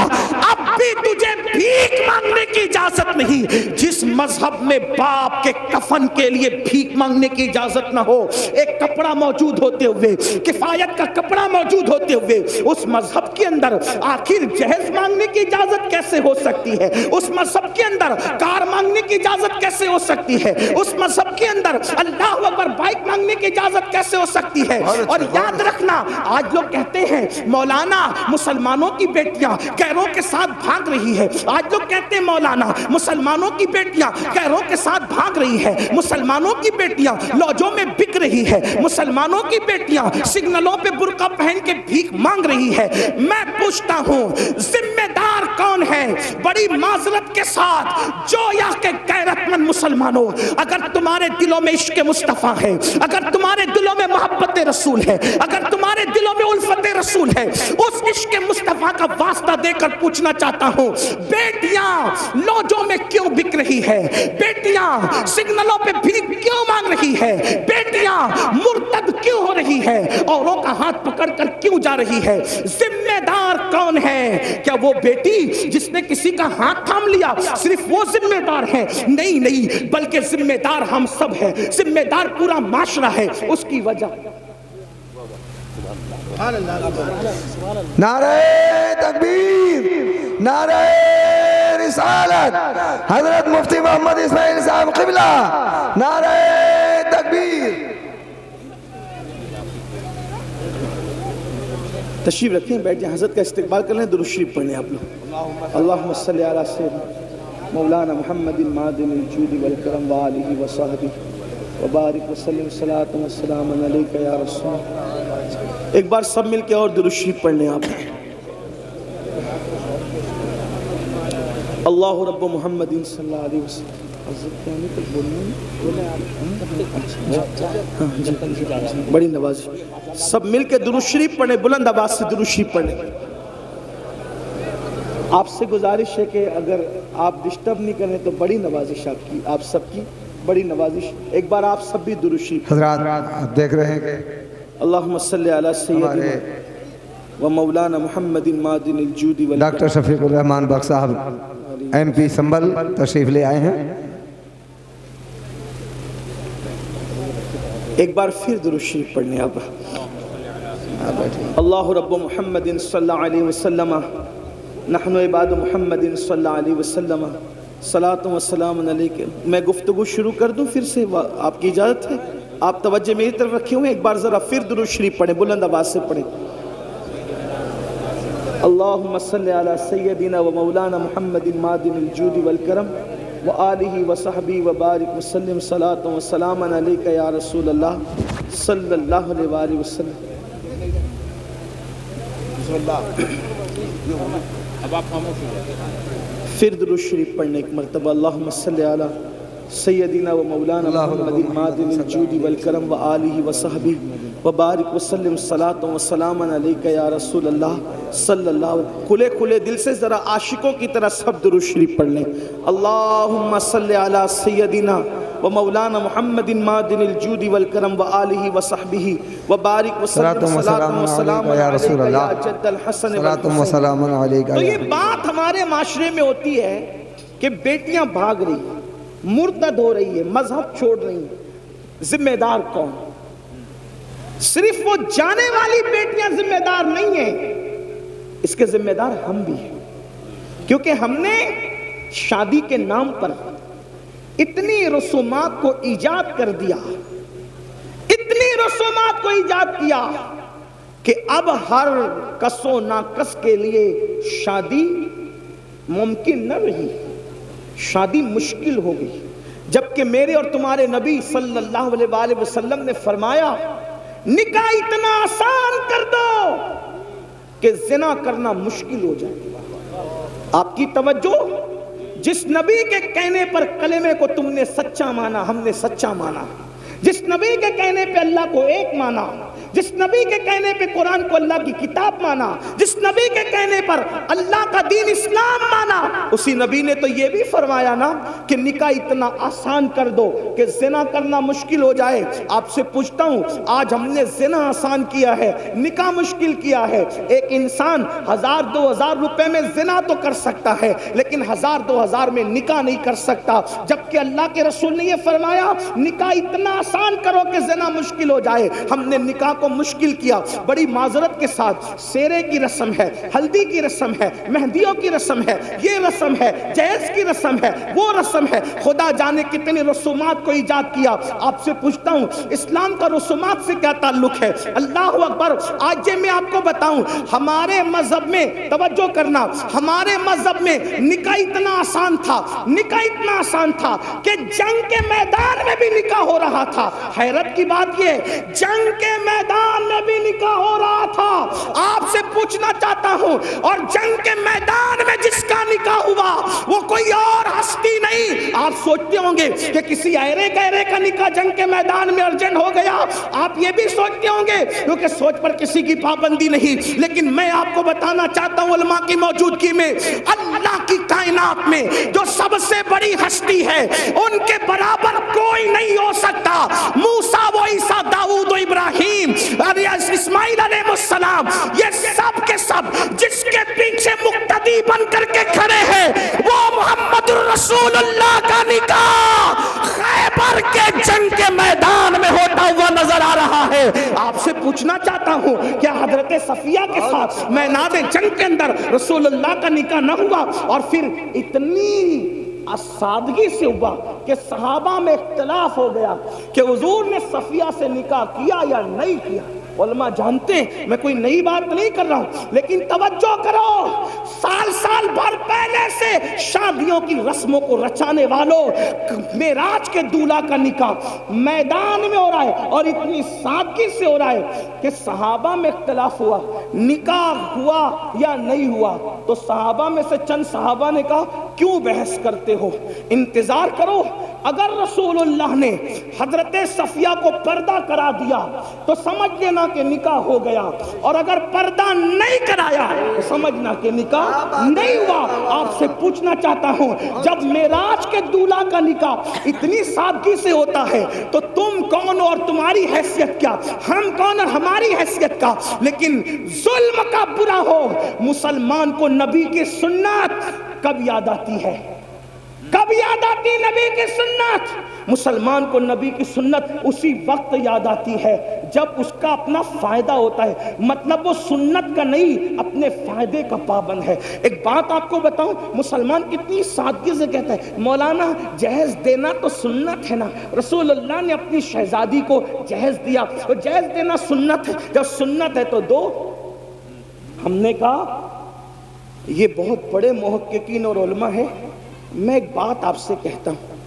اب بھی تجھے بھیک مانگنے کی اجازت نہیں. جس مذہب میں باپ کے کفن کے لیے بھیک مانگنے کی اجازت نہ ہو, ایک کپڑا موجود ہوتے ہوئے, کفایت کا کپڑا موجود ہوتے ہوئے, اس مذہب کے اندر آخر جہیز مانگنے کی اجازت کیسے ہو سکتی ہے؟ اس مذہب کے اندر کار مانگنے کی اجازت کیسے ہو سکتی ہے؟ اس مذہب کے اندر اللہ اکبر بائک مانگنے کی اجازت کیسے ہو سکتی ہے؟ اور یاد رکھنا, آج لوگ کہتے ہیں مولانا مسلمانوں کی بیٹیاں غیروں کے ساتھ بھاگ رہی ہے. آج لوگ کہتے ہیں مولانا مسلمانوں کی بیٹیاں غیروں کے ساتھ بھاگ رہی ہے, مسلمانوں کی بیٹیاں لوجوں میں بک رہی ہے, مسلمانوں کی بیٹیاں سگنلوں پہ برقع پہن کے بھیک مانگ رہی ہے. میں پوچھتا ہوں ذمہ دار کون ہے؟ بڑی معذرت کے ساتھ جویا کے غیرت مند مسلمانوں, اگر تمہارے دلوں میں عشق مصطفیٰ ہے, اگر تمہارے دلوں میں محبت رسول ہے, اگر تمہارے دلوں میں الفت رسول ہے, اس عشق مصطفیٰ کا واسطہ دے کر پوچھنا چاہتا ہوں, بیٹیاں لوجوں میں کیوں بک رہی ہے؟ بیٹیاں سگنلوں پہ بھیک کیوں مانگ رہی ہے؟ بیٹیاں مرتد کیوں ہو رہی ہے؟ اوروں کا ہاتھ پکڑ کر کیوں جا رہی ہے؟ ذمہ دار کون ہے؟ کیا وہ بیٹی جس نے کسی کا ہاتھ تھام لیا صرف وہ ذمہ دار ہے؟ نہیں نہیں, بلکہ ذمہ دار ہم سب ہیں, ذمہ دار پورا معاشرہ ہے. اس کی وجہ نعرہ تکبیر, نعرہ رسالت, حضرت مفتی محمد اسماعیل صاحب قبلہ, نعرہ تکبیر. تشریف رکھیں, بیٹھ جائیں, حضرت کا استقبال کر لیں, درود شریف پڑھ لیں آپ لوگ. اللہم صلی علی سیدنا مولانا محمد معدن الجود والکرم وآلہ وصحبہ وبارک وسلم صلاۃ و سلام علیک یا رسول. ایک بار سب مل کے اور درود شریف پڑھ لیں آپ. اللہ رب محمد صلی اللہ علیہ وسلم. بڑی نوازش, سب مل کے درود شریف پڑھیں, بلند آواز سے درود شریف پڑھیں. آپ سے گزارش ہے کہ اگر آپ ڈسٹرب نہیں کریں تو بڑی نوازش آپ کی, آپ سب کی بڑی نوازش. ایک بار آپ سب بھی درود شریف. حضرات دیکھ رہے ہیں کہ اللہم صلی علی سیدنا و مولانا محمد معدن الجود والکرم. ڈاکٹر شفیق الرحمان بخش صاحب ایم پی سنبل تشریف لے آئے ہیں. ایک بار پھر درود شریف پڑھنے آپ. اللہ رب محمد صلی اللہ علیہ وسلم نحن عباد محمد صلی اللہ علیہ وسلم صلاۃ و سلام علیک. میں گفتگو شروع کر دوں پھر سے, آپ کی اجازت ہے؟ آپ توجہ میری طرف رکھے ہوئے, ایک بار ذرا پھر درود شریف پڑھیں, بلند آواز سے پڑھیں. اللہم صلی علی سیدنا و مولانا محمد معدن الجود والکرم وآلہ وصحبہ وبارک وسلم صلاۃ و سلام علیک یا رسول اللہ صلی اللہ علیہ وآلہ وسلم. پھر درود شریف پڑھنے ایک مرتبہ. اللہم صلی علی سیدنا و مولانا محمد معدن الجود والکرم وآلہ وصحبہ وبارک وسلم صلاۃ و سلام علیک یا رسول اللہ صلی اللہ علیہ وسلم. کھلے کھلے دل سے ذرا عاشقوں کی طرح سب درود شریف پڑھ لیں. اللہم صلی علی سیدنا و مولانا محمد معدن الجود والکرم وآلہ وصحبہ وبارک وسلم صلاۃ و سلام علیک یا جد الحسن والحسین. تو یہ بات ہمارے معاشرے میں ہوتی ہے کہ بیٹیاں بھاگ رہی ہیں, مرتد ہو رہی ہے, مذہب چھوڑ رہی ہیں. ذمہ دار کون؟ صرف وہ جانے والی بیٹیاں ذمہ دار نہیں ہیں, اس کے ذمہ دار ہم بھی ہیں. کیونکہ ہم نے شادی کے نام پر اتنی رسومات کو ایجاد کر دیا, اتنی رسومات کو ایجاد کیا کہ اب ہر کس و ناکس کے لیے شادی ممکن نہ رہی, شادی مشکل ہو گئی. جبکہ میرے اور تمہارے نبی صلی اللہ علیہ وآلہ وسلم نے فرمایا نکاح اتنا آسان کر دو کہ زنا کرنا مشکل ہو جائے. آپ کی توجہ, جس نبی کے کہنے پر کلمے کو تم نے سچا مانا, ہم نے سچا مانا. جس نبی کے کہنے پہ اللہ کو ایک مانا, جس نبی کے کہنے پہ قرآن کو اللہ کی کتاب مانا, جس نبی کے کہنے پر اللہ کا دین اسلام مانا, اسی نبی نے تو یہ بھی فرمایا نا کہ نکاح اتنا آسان کر دو کہ زنا کرنا مشکل ہو جائے. آپ سے پوچھتا ہوں, آج ہم نے زنا آسان کیا ہے, نکاح مشکل کیا ہے. ایک انسان 1000-2000 روپے میں زنا تو کر سکتا ہے, لیکن 1000-2000 میں نکاح نہیں کر سکتا. جبکہ اللہ کے رسول نے یہ فرمایا نکاح اتنا آسان کرو کہ زنا مشکل ہو جائے. ہم نے نکاح کو مشکل کیا. بڑی معذرت کے ساتھ, سیرے کی رسم ہے, ہلدی کی رسم ہے, مہندیوں کی رسم ہے, یہ رسم ہے, جہیز کی رسم ہے, وہ رسم ہے, خدا جانے کتنی رسومات کو ایجاد کیا. آپ سے پوچھتا ہوں اسلام کا رسومات سے کیا تعلق ہے؟ اللہ اکبر. آج میں آپ کو بتاؤں, ہمارے مذہب میں توجہ کرنا, ہمارے مذہب میں نکاح اتنا آسان تھا, نکاح اتنا آسان تھا کہ جنگ کے میدان میں بھی نکاح ہو رہا تھا. حیرت کی بات یہ, جنگ کے میدان میں بھی نکاح ہو رہا تھا. آپ سے پوچھنا چاہتا ہوں, اور جنگ کے میدان میں جس کا نکاح ہوا وہ کوئی اور ہستی نہیں. آپ سوچتے ہوں گے کہ کسی ایرے گہرے کا نکاح جنگ کے میدان میں ارجنٹ ہو گیا. آپ یہ بھی سوچتے ہوں گے, کیونکہ سوچ پر کسی کی پابندی نہیں. لیکن میں آپ کو بتانا چاہتا ہوں علماء کی موجودگی میں, اللہ کی کائنات میں جو سب سے بڑی ہستی ہے ان کے برابر کوئی نہیں ہو سکتا. موسیٰ و عیسیٰ, داؤد و ابراہیم, اسماعیل علیہ السلام, یہ سب کے سب جس کے پیچھے مقتدی بن کر کے کھڑے ہیں وہ محمد رسول اللہ کا نکاح خیبر کے جنگ کے میدان میں ہوتا ہوا نظر آ رہا ہے. آپ سے پوچھنا چاہتا ہوں کیا حضرت صفیہ کے ساتھ میدان جنگ کے اندر رسول اللہ کا نکاح نہ ہوا؟ اور پھر اتنی سادگی سے ہوا کہ صحابہ میں اختلاف ہو گیا کہ حضور نے صفیہ سے نکاح کیا یا نہیں کیا. علماء جانتے ہیں میں کوئی نئی بات نہیں کر رہا ہوں، لیکن توجہ کرو، سال بھر پہلے سے شادیوں کی رسموں کو رچانے والوں، معراج کے دولہا کا نکاح میدان میں ہو رہا ہے، اور اتنی سادگی سے ہو رہا ہے کہ صحابہ میں اختلاف ہوا نکاح ہوا یا نہیں ہوا، تو صحابہ میں سے چند صحابہ نے کہا کیوں بحث کرتے ہو، انتظار کرو، اگر رسول اللہ نے حضرت صفیہ کو پردہ کرا دیا تو سمجھ لینا کہ نکاح ہو گیا، اور اگر پردہ نہیں کرایا تو سمجھنا کہ نکاح نہیں ہوا۔ آپ سے پوچھنا چاہتا ہوں، جب معراج کے دولہا کا نکاح اتنی سادگی سے ہوتا ہے تو تم کون اور تمہاری حیثیت کیا، ہم کون اور ہماری حیثیت کا۔ لیکن ظلم کا برا ہو، مسلمان کو نبی کی سنت کب یاد آتی ہے؟ کب یاد آتی نبی کی سنت؟ مسلمان کو نبی کی سنت اسی وقت یاد آتی ہے جب اس کا اپنا فائدہ ہوتا ہے، مطلب وہ سنت کا نہیں اپنے فائدے کا پابند ہے۔ ایک بات آپ کو بتاؤں، مسلمان کتنی سادگی سے کہتا ہے مولانا جہیز دینا تو سنت ہے نا، رسول اللہ نے اپنی شہزادی کو جہیز دیا، تو جہیز دینا سنت ہے، جب سنت ہے تو دو۔ ہم نے کہا یہ بہت بڑے محققین اور علماء ہیں، میں ایک بات آپ سے کہتا ہوں،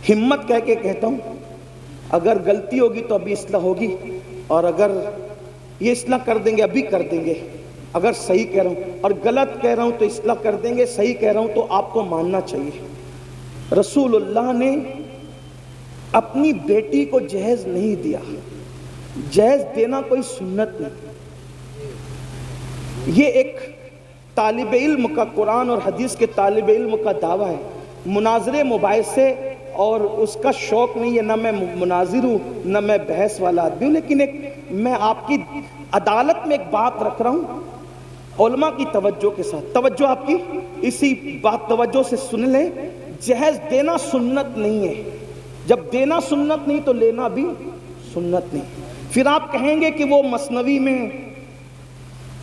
ہمت کہہ کے کہتا ہوں، اگر غلطی ہوگی تو ابھی اصلاح ہوگی، اور اگر یہ اصلاح کر دیں گے ابھی کر دیں گے، اگر صحیح کہہ رہا ہوں اور غلط کہہ رہا ہوں تو اصلاح کر دیں گے، صحیح کہہ رہا ہوں تو آپ کو ماننا چاہیے۔ رسول اللہ نے اپنی بیٹی کو جہیز نہیں دیا، جہیز دینا کوئی سنت نہیں، یہ ایک طالب علم کا، قرآن اور حدیث کے طالب علم کا دعویٰ ہے، مناظرے مباحثے اور اس کا شوق نہیں ہے، نہ میں مناظر ہوں نہ میں بحث والا آدمی ہوں، لیکن ایک میں آپ کی عدالت میں ایک بات رکھ رہا ہوں علماء کی توجہ کے ساتھ، توجہ آپ کی اسی بات توجہ سے سن لیں، جہیز دینا سنت نہیں ہے، جب دینا سنت نہیں تو لینا بھی سنت نہیں۔ پھر آپ کہیں گے کہ وہ مثنوی میں،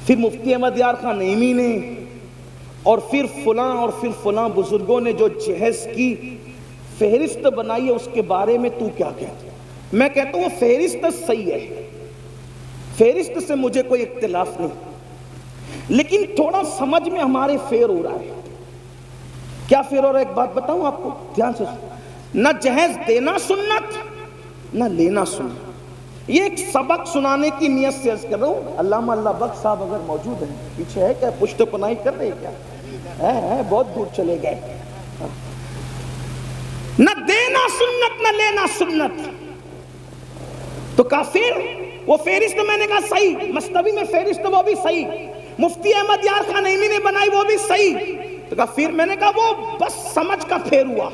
پھر مفتی احمد یار خان نعیمی نے، اور پھر فلاں اور پھر فلاں بزرگوں نے جو جہیز کی فہرست بنائی ہے اس کے بارے میں تو کیا کہتا ہے؟ میں کہتا ہوں وہ فہرست صحیح ہے، فہرست سے مجھے کوئی اختلاف نہیں، لیکن تھوڑا سمجھ میں ہمارے فیر ہو رہا ہے۔ کیا فیر ہو رہا ہے؟ ایک بات بتاؤں آپ کو دھیان سے، نہ جہیز دینا سنت نہ لینا سنت۔ یہ ایک سبق سنانے کی نیت سے عرض کر رہا ہوں، علامہ اللہ بخش صاحب اگر موجود ہیں پیچھے ہے کیا، پشت پناہی کر رہے کیا؟ ہے بہت دور چلے گئے۔ نہ دینا سنت نہ لینا سنت، تو کافر وہ فہرست میں نے کہا صحیح، مصنوی میں فہرست وہ بھی صحیح، مفتی احمد یار خان نعیمی نے بنائی وہ بھی صحیح، تو کہا پھر میں نے کہا وہ بس سمجھ کا پھیر ہوا۔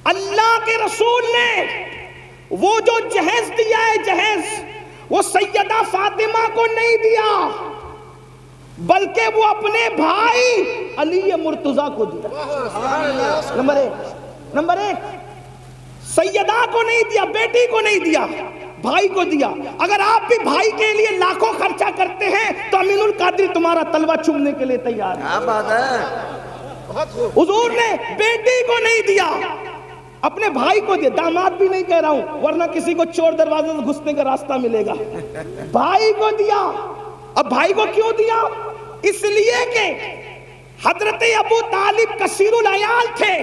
اللہ کے رسول نے وہ جو جہیز دیا ہے، جہیز وہ سیدہ فاطمہ کو نہیں دیا بلکہ وہ اپنے بھائی علی مرتضیٰ کو دیا۔ نمبر ایک سیدہ کو نہیں دیا، بیٹی کو نہیں دیا، بھائی کو دیا۔ اگر آپ بھی بھائی کے لیے لاکھوں خرچہ کرتے ہیں تو امین القادری تمہارا تلوہ چومنے کے لیے تیار ہے۔ کیا بات ہے، حضور نے بیٹی کو نہیں دیا، اپنے بھائی کو دیا، داماد بھی نہیں کہہ رہا ہوں ورنہ کسی کو چور دروازے سے گھسنے کا راستہ ملے گا، بھائی کو دیا۔ اب بھائی کو کیوں دیا؟ اس لیے کہ حضرت ابو طالب کثیر العیال تھے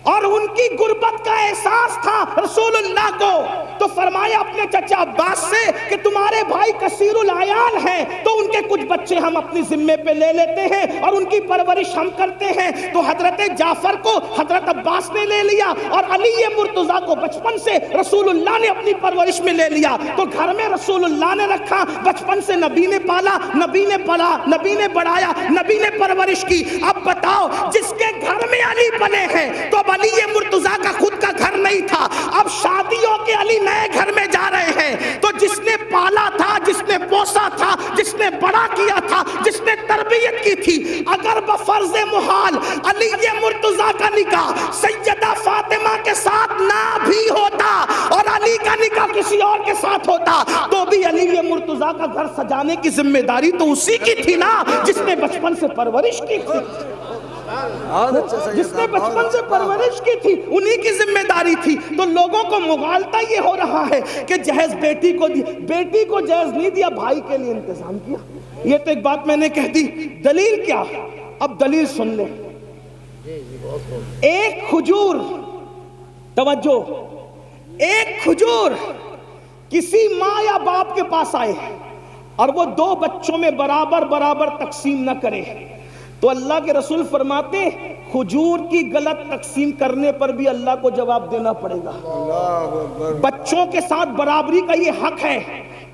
اور ان کی غربت کا احساس تھا رسول اللہ کو، تو فرمایا اپنے چچا عباس سے کہ تمہارے بھائی کثیر العیال ہیں تو ان کے کچھ بچے ہم اپنی ذمے پہ لے لیتے ہیں اور ان کی پرورش ہم کرتے ہیں۔ تو حضرت جعفر کو حضرت عباس نے لے لیا اور علی مرتضیٰ کو بچپن سے رسول اللہ نے اپنی پرورش میں لے لیا، تو گھر میں رسول اللہ نے رکھا، بچپن سے نبی نے پالا، نبی نے پلا، نبی نے بڑھایا، نبی نے پرورش کی۔ اب بتاؤ جس کے گھر میں علی پلے ہیں تو علی مرتضیٰ کا خود کا گھر نہیں تھا، اب شادیوں کے علی نئے گھر میں جا رہے ہیں، تو جس نے پالا تھا، جس نے پوسا تھا، جس نے بڑا کیا تھا، جس نے تربیت کی تھی، اگر بفرض محال علی مرتضیٰ کا نکاح سیدہ فاطمہ کے ساتھ نہ بھی ہوتا اور علی کا نکاح کسی اور کے ساتھ ہوتا تو بھی علی مرتضیٰ کا گھر سجانے کی ذمہ داری تو اسی کی تھی نا جس نے بچپن سے پرورش کی تھی۔ جس نے بچپن سے پرورش کی تھی انہی کی ذمہ داری تھی. تو لوگوں کو مغالطہ یہ ہو رہا ہے کہ جہیز بیٹی کو دی, بیٹی کو جہیز نہیں دیا, بھائی کے لیے انتظام کیا. یہ تو ایک بات میں نے کہہ دی. دلیل کیا؟ اب دلیل سن لیں. ایک کھجور, توجہ, ایک کھجور کسی ماں یا باپ کے پاس آئے اور وہ 2 بچوں میں برابر برابر تقسیم نہ کرے, تو اللہ کے رسول فرماتے ہیں کھجور کی غلط تقسیم کرنے پر بھی اللہ کو جواب دینا پڑے گا. بچوں کے ساتھ برابری کا یہ حق ہے.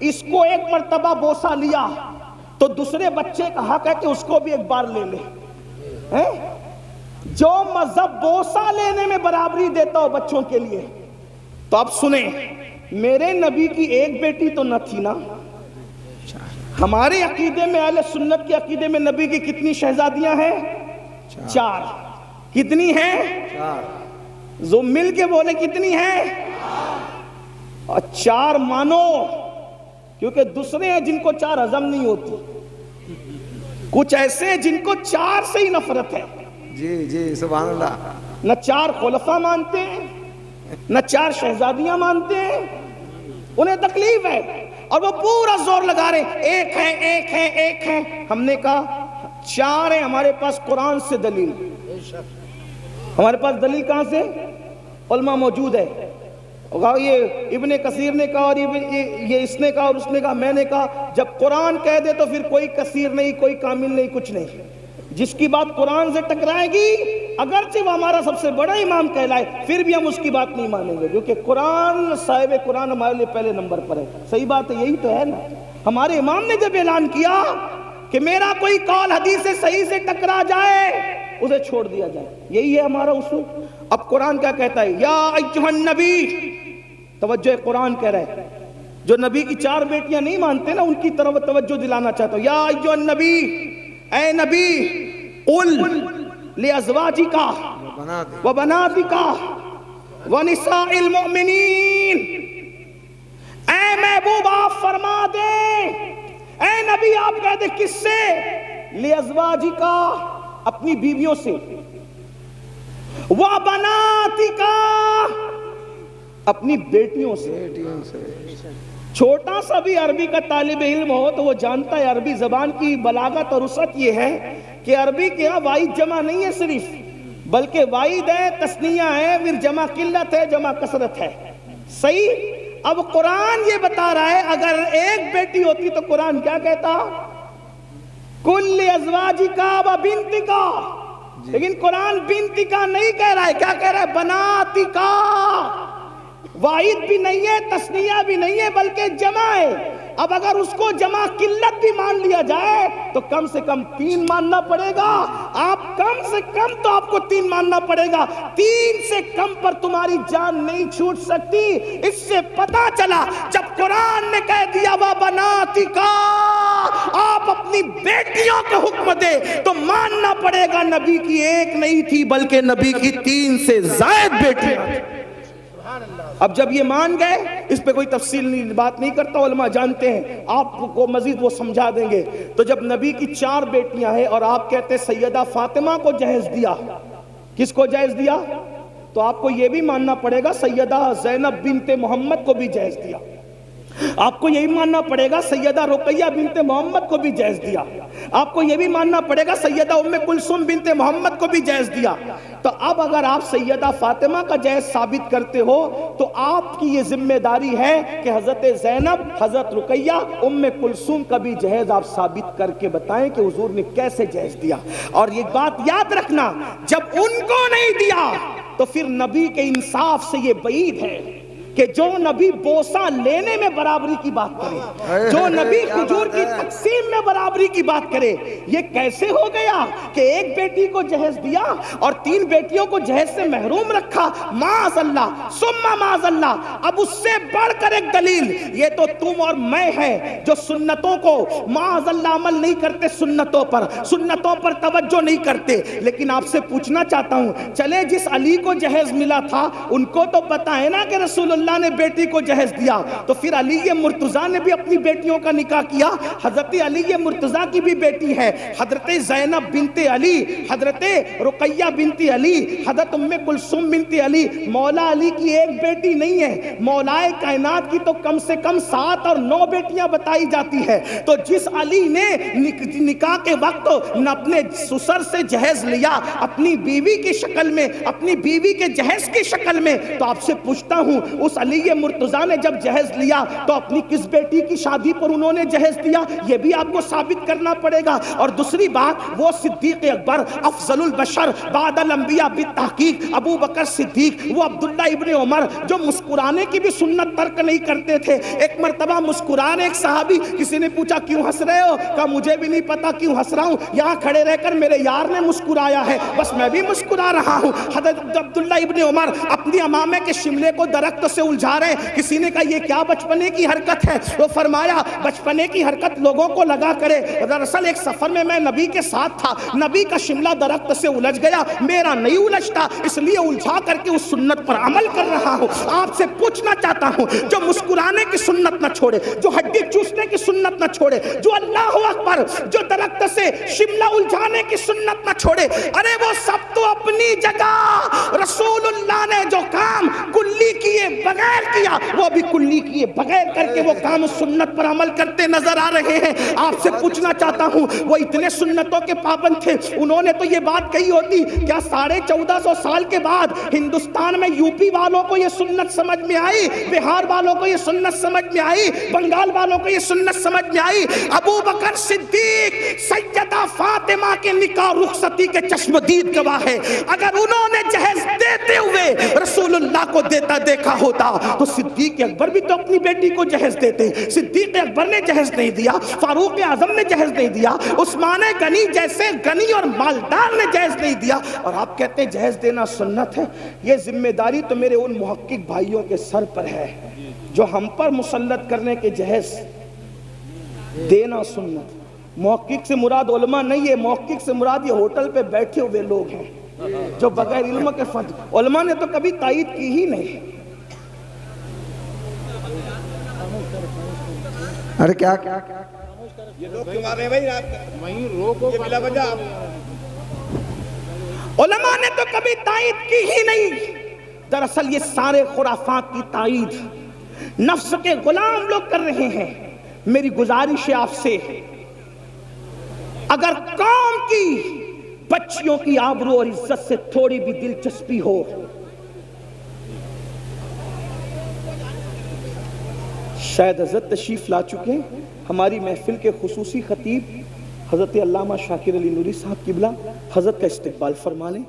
اس کو ایک مرتبہ بوسہ لیا تو دوسرے بچے کا حق ہے کہ اس کو بھی ایک بار لے لے. جو مذہب بوسہ لینے میں برابری دیتا ہو بچوں کے لیے, تو اب سنیں, میرے نبی کی ایک بیٹی تو نہ تھی نا. ہمارے عقیدے میں, اہل سنت کے عقیدے میں نبی کی کتنی شہزادیاں ہیں؟ 4. کتنی ہیں؟ 4. جو مل کے بولے کتنی ہیں؟ اور 4 مانو, کیونکہ دوسرے ہیں جن کو 4 ہضم نہیں ہوتی. کچھ ایسے ہیں جن کو 4 سے ہی نفرت ہے. جی جی سبحان اللہ. نہ 4 خلفاء مانتے ہیں, نہ 4 شہزادیاں مانتے ہیں, انہیں تکلیف ہے اور وہ پورا زور لگا رہے ہیں ایک ہے ایک ہے ایک ہے. ہم نے کہا 4 ہیں, ہمارے پاس قرآن سے دلیل. ہمارے پاس دلیل کہاں سے؟ علماء موجود ہے. یہ ابن کثیر نے کہا اور یہ اس نے کہا اور اس نے کہا, میں نے کہا جب قرآن کہہ دے تو پھر کوئی کثیر نہیں, کوئی کامل نہیں, کچھ نہیں. جس کی بات قرآن سے ٹکرائے گی, اگرچہ وہ ہمارا سب سے بڑا امام کہلائے, پھر بھی ہم اس کی بات نہیں مانیں گے, کیونکہ قرآن, صاحب قرآن ہمارے لیے پہلے نمبر پر ہے. صحیح بات ہے, یہی تو ہے نا. ہمارے امام نے جب اعلان کیا کہ میرا کوئی قول حدیث صحیح سے ٹکرا جائے اسے چھوڑ دیا جائے, یہی ہے ہمارا اصول. اب قرآن کیا کہتا ہے؟ یا ایھا النبی, توجہ, قرآن کہہ رہا ہے جو نبی کی 4 بیٹیاں نہیں مانتے نا, ان کی طرف توجہ دلانا چاہتا ہوں. یا ایھا النبی, اے نبی, قل لازواجک وبناتک ونساء المؤمنین, اے محبوب آپ فرما دیں, اے نبی آپ کہہ دیں کس سے؟ لازواجک, اپنی بیویوں سے, وبناتک, اپنی بیٹیوں سے. چھوٹا سا بھی عربی کا طالب علم ہو تو وہ جانتا ہے عربی زبان کی بلاغت اور وسعت یہ ہے کہ عربی کے یہاں واحد جمع نہیں ہے صرف, بلکہ واحد ہے, تثنیہ ہے, پھر جمع قلت ہے, جمع کثرت ہے. صحیح. اب قرآن یہ بتا رہا ہے اگر ایک بیٹی ہوتی تو قرآن کیا کہتا؟ کل ازواجک و بنتک. لیکن قرآن بنتک نہیں کہہ رہا ہے, کیا کہہ رہا ہے؟ بناتک. واحد بھی نہیں ہے, تثنیہ بھی نہیں ہے, بلکہ جمع ہے. اب اگر اس کو جمع قلت بھی مان لیا جائے تو کم سے کم 3 ماننا پڑے گا. آپ کم سے کم تو آپ کو 3 ماننا پڑے گا. 3 سے کم پر تمہاری جان نہیں چھوٹ سکتی. اس سے پتا چلا جب قرآن نے کہہ دیا وَبَنَاتِكَ, آپ اپنی بیٹیوں کو حکم دے تو ماننا پڑے گا نبی کی 1 نہیں تھی بلکہ نبی کی 3 سے زائد بیٹیاں. اب جب یہ مان گئے, اس پہ کوئی تفصیل بات نہیں کرتا, علماء جانتے ہیں, آپ کو مزید وہ سمجھا دیں گے. تو جب نبی کی 4 بیٹیاں ہیں اور آپ کہتے ہیں سیدہ فاطمہ کو جہیز دیا, کس کو جہیز دیا؟ تو آپ کو یہ بھی ماننا پڑے گا سیدہ زینب بنت محمد کو بھی جہیز دیا. آپ کو یہی ماننا پڑے گا سیدہ رقیہ بنت محمد کو بھی جہیز دیا. آپ کو یہ بھی ماننا پڑے گا سیدہ ام کلثوم بنت محمد کو بھی جہیز دیا. تو اب اگر آپ سیدہ فاطمہ کا جہیز ثابت کرتے ہو تو آپ کی یہ ذمہ داری ہے کہ حضرت زینب, حضرت رقیہ, ام کلثوم کا بھی جہیز آپ ثابت کر کے بتائیں کہ حضور نے کیسے جہیز دیا. اور یہ بات یاد رکھنا, جب ان کو نہیں دیا تو پھر نبی کے انصاف سے یہ بعید ہے کہ جو نبی بوسہ لینے میں برابری کی بات کرے, جو نبی کھجور کی تقسیم میں برابری کی بات کرے. یہ کیسے ہو گیا کہ ایک بیٹی کو جہیز دیا اور 3 بیٹیوں کو جہیز سے محروم رکھا؟ معاذ اللہ ثم معاذ اللہ. اب اس سے بڑھ کر ایک دلیل, یہ تو تم اور میں ہے جو سنتوں کو معاذ اللہ عمل نہیں کرتے, سنتوں پر توجہ نہیں کرتے. لیکن آپ سے پوچھنا چاہتا ہوں, چلے جس علی کو جہیز ملا تھا ان کو تو پتا ہے نا کہ رسول اللہ اللہ نے بیٹی کو جہیز دیا تو پھر علی مرتضیٰ نے بھی اپنی بیٹیوں کا نکاح کیا. حضرت علی مرتضیٰ کی بھی بیٹی ہے, حضرت زینب بنت علی, حضرت رقیہ بنت علی, حضرت ام کلثوم بنت علی. مولا علی کی ایک بیٹی نہیں ہے, مولائے کائنات کی تو کم سے کم 7 اور 9 بیٹیاں بتائی جاتی ہے. تو جس علی نے نکاح کے وقت اپنے سسر سے جہیز لیا اپنی بیوی کی شکل میں, اپنی بیوی کے جہیز کی شکل میں, تو آپ سے پوچھتا ہوں اس علی مرتضیٰ نے جب جہیز لیا تو اپنی کس بیٹی کی شادی پر انہوں نے جہیز دیا, یہ بھی آپ کو ثابت کرنا پڑے گا. اور دوسری بات, وہ صدیق اکبر افضل البشر بعد الانبیاء بالتحقیق ابو بکر صدیق, وہ عبداللہ ابن عمر جو مسکرانے کی بھی سنت ترک نہیں کرتے تھے. ایک مرتبہ مسکرانے ایک صحابی, کسی نے پوچھا کیوں ہنس رہے ہو, کہا مجھے بھی نہیں پتا کیوں ہنس رہا ہوں, یہاں کھڑے رہ کر میرے یار نے مسکرایا ہے بس میں بھی مسکرا رہا ہوں. حضرت عبداللہ ابن عمر اپنی امامے کے شملے کو درخت سے الجھا رہے, کسی نے کہا یہ کیا بچپنے کی حرکت ہے, وہ فرمایا بچپنے کی حرکت لوگوں کو لگا کرے, دراصل ایک سفر میں نبی کے ساتھ تھا, نبی کا شملہ درخت سے الجھ گیا, میرا نہیں الجھتا اس لیے الجھا کر کے اس سنت پر عمل کر رہا ہوں. آپ سے پوچھنا چاہتا ہوں جو مسکرانے کی سنت نہ چھوڑے, جو ہڈی چوسنے کی سنت نہ چھوڑے, جو اللہ اکبر, جو درخت سے شملہ الجھانے کی سنت نہ چھوڑے, ارے وہ سب تو اپنی جگہ, رسول اللہ نے جو کام کلی کیے بغیر کیا وہ بھی کلی کیے بغیر کر کے وہ کام سنت پر عمل کرتے نظر آ رہے ہیں. آپ سے پوچھنا چاہتا ہوں وہ اتنے سنتوں کے پابند تھے, انہوں نے تو یہ بات کہی ہوتی کیا 1450 سال کے بعد ہندوستان میں یو پی والوں کو یہ سنت سمجھ میں آئی, بہار والوں کو یہ سنت سمجھ میں آئی, بنگال والوں کو یہ سنت سمجھ میں آئی؟ ابو بکر صدیق سیدہ فاطمہ کے نکاح رخصتی کے چشمدید گواہ ہے. اگر انہوں نے جہیز دیتے ہوئے رسول اللہ کو دیتا دیکھا ہوتا تو صدیق اکبر بھی تو اپنی بیٹی کو جہیز دیتے. صدیق اکبر نے جہیز نہیں دیا, فاروق اعظم نے جہیز نہیں دیا, عثمان غنی جیسے غنی اور مالدار نے جہیز نہیں دیا, اور آپ کہتے ہیں جہیز دینا سنت ہے. یہ ذمہ داری تو میرے ان محقق بھائیوں کے سر پر ہے جو ہم پر مسلط کرنے کے جہیز دینا سنت. محقق سے مراد علماء نہیں ہے, محقق سے مراد یہ ہوٹل پہ بیٹھے ہوئے لوگ ہیں جو بغیر علم کے فتوی, علماء نے تو کبھی تائید کی ہی نہیں. ارے کیا یہ لوگ کیوں آ رہے ہیں بھائی, آپ وہیں روکو یہ بلا وجہ. علماء نے تو کبھی تائید کی ہی نہیں. دراصل یہ سارے خرافات کی تائید نفس کے غلام لوگ کر رہے ہیں. میری گزارش ہے آپ سے, اگر قوم کی بچیوں کی آبرو اور عزت سے تھوڑی بھی دلچسپی ہو, شاید حضرت تشریف لا چکے ہیں, ہماری محفل کے خصوصی خطیب حضرت علامہ شاکر علی نوری صاحب قبلہ حضرت کا استقبال فرما لیں.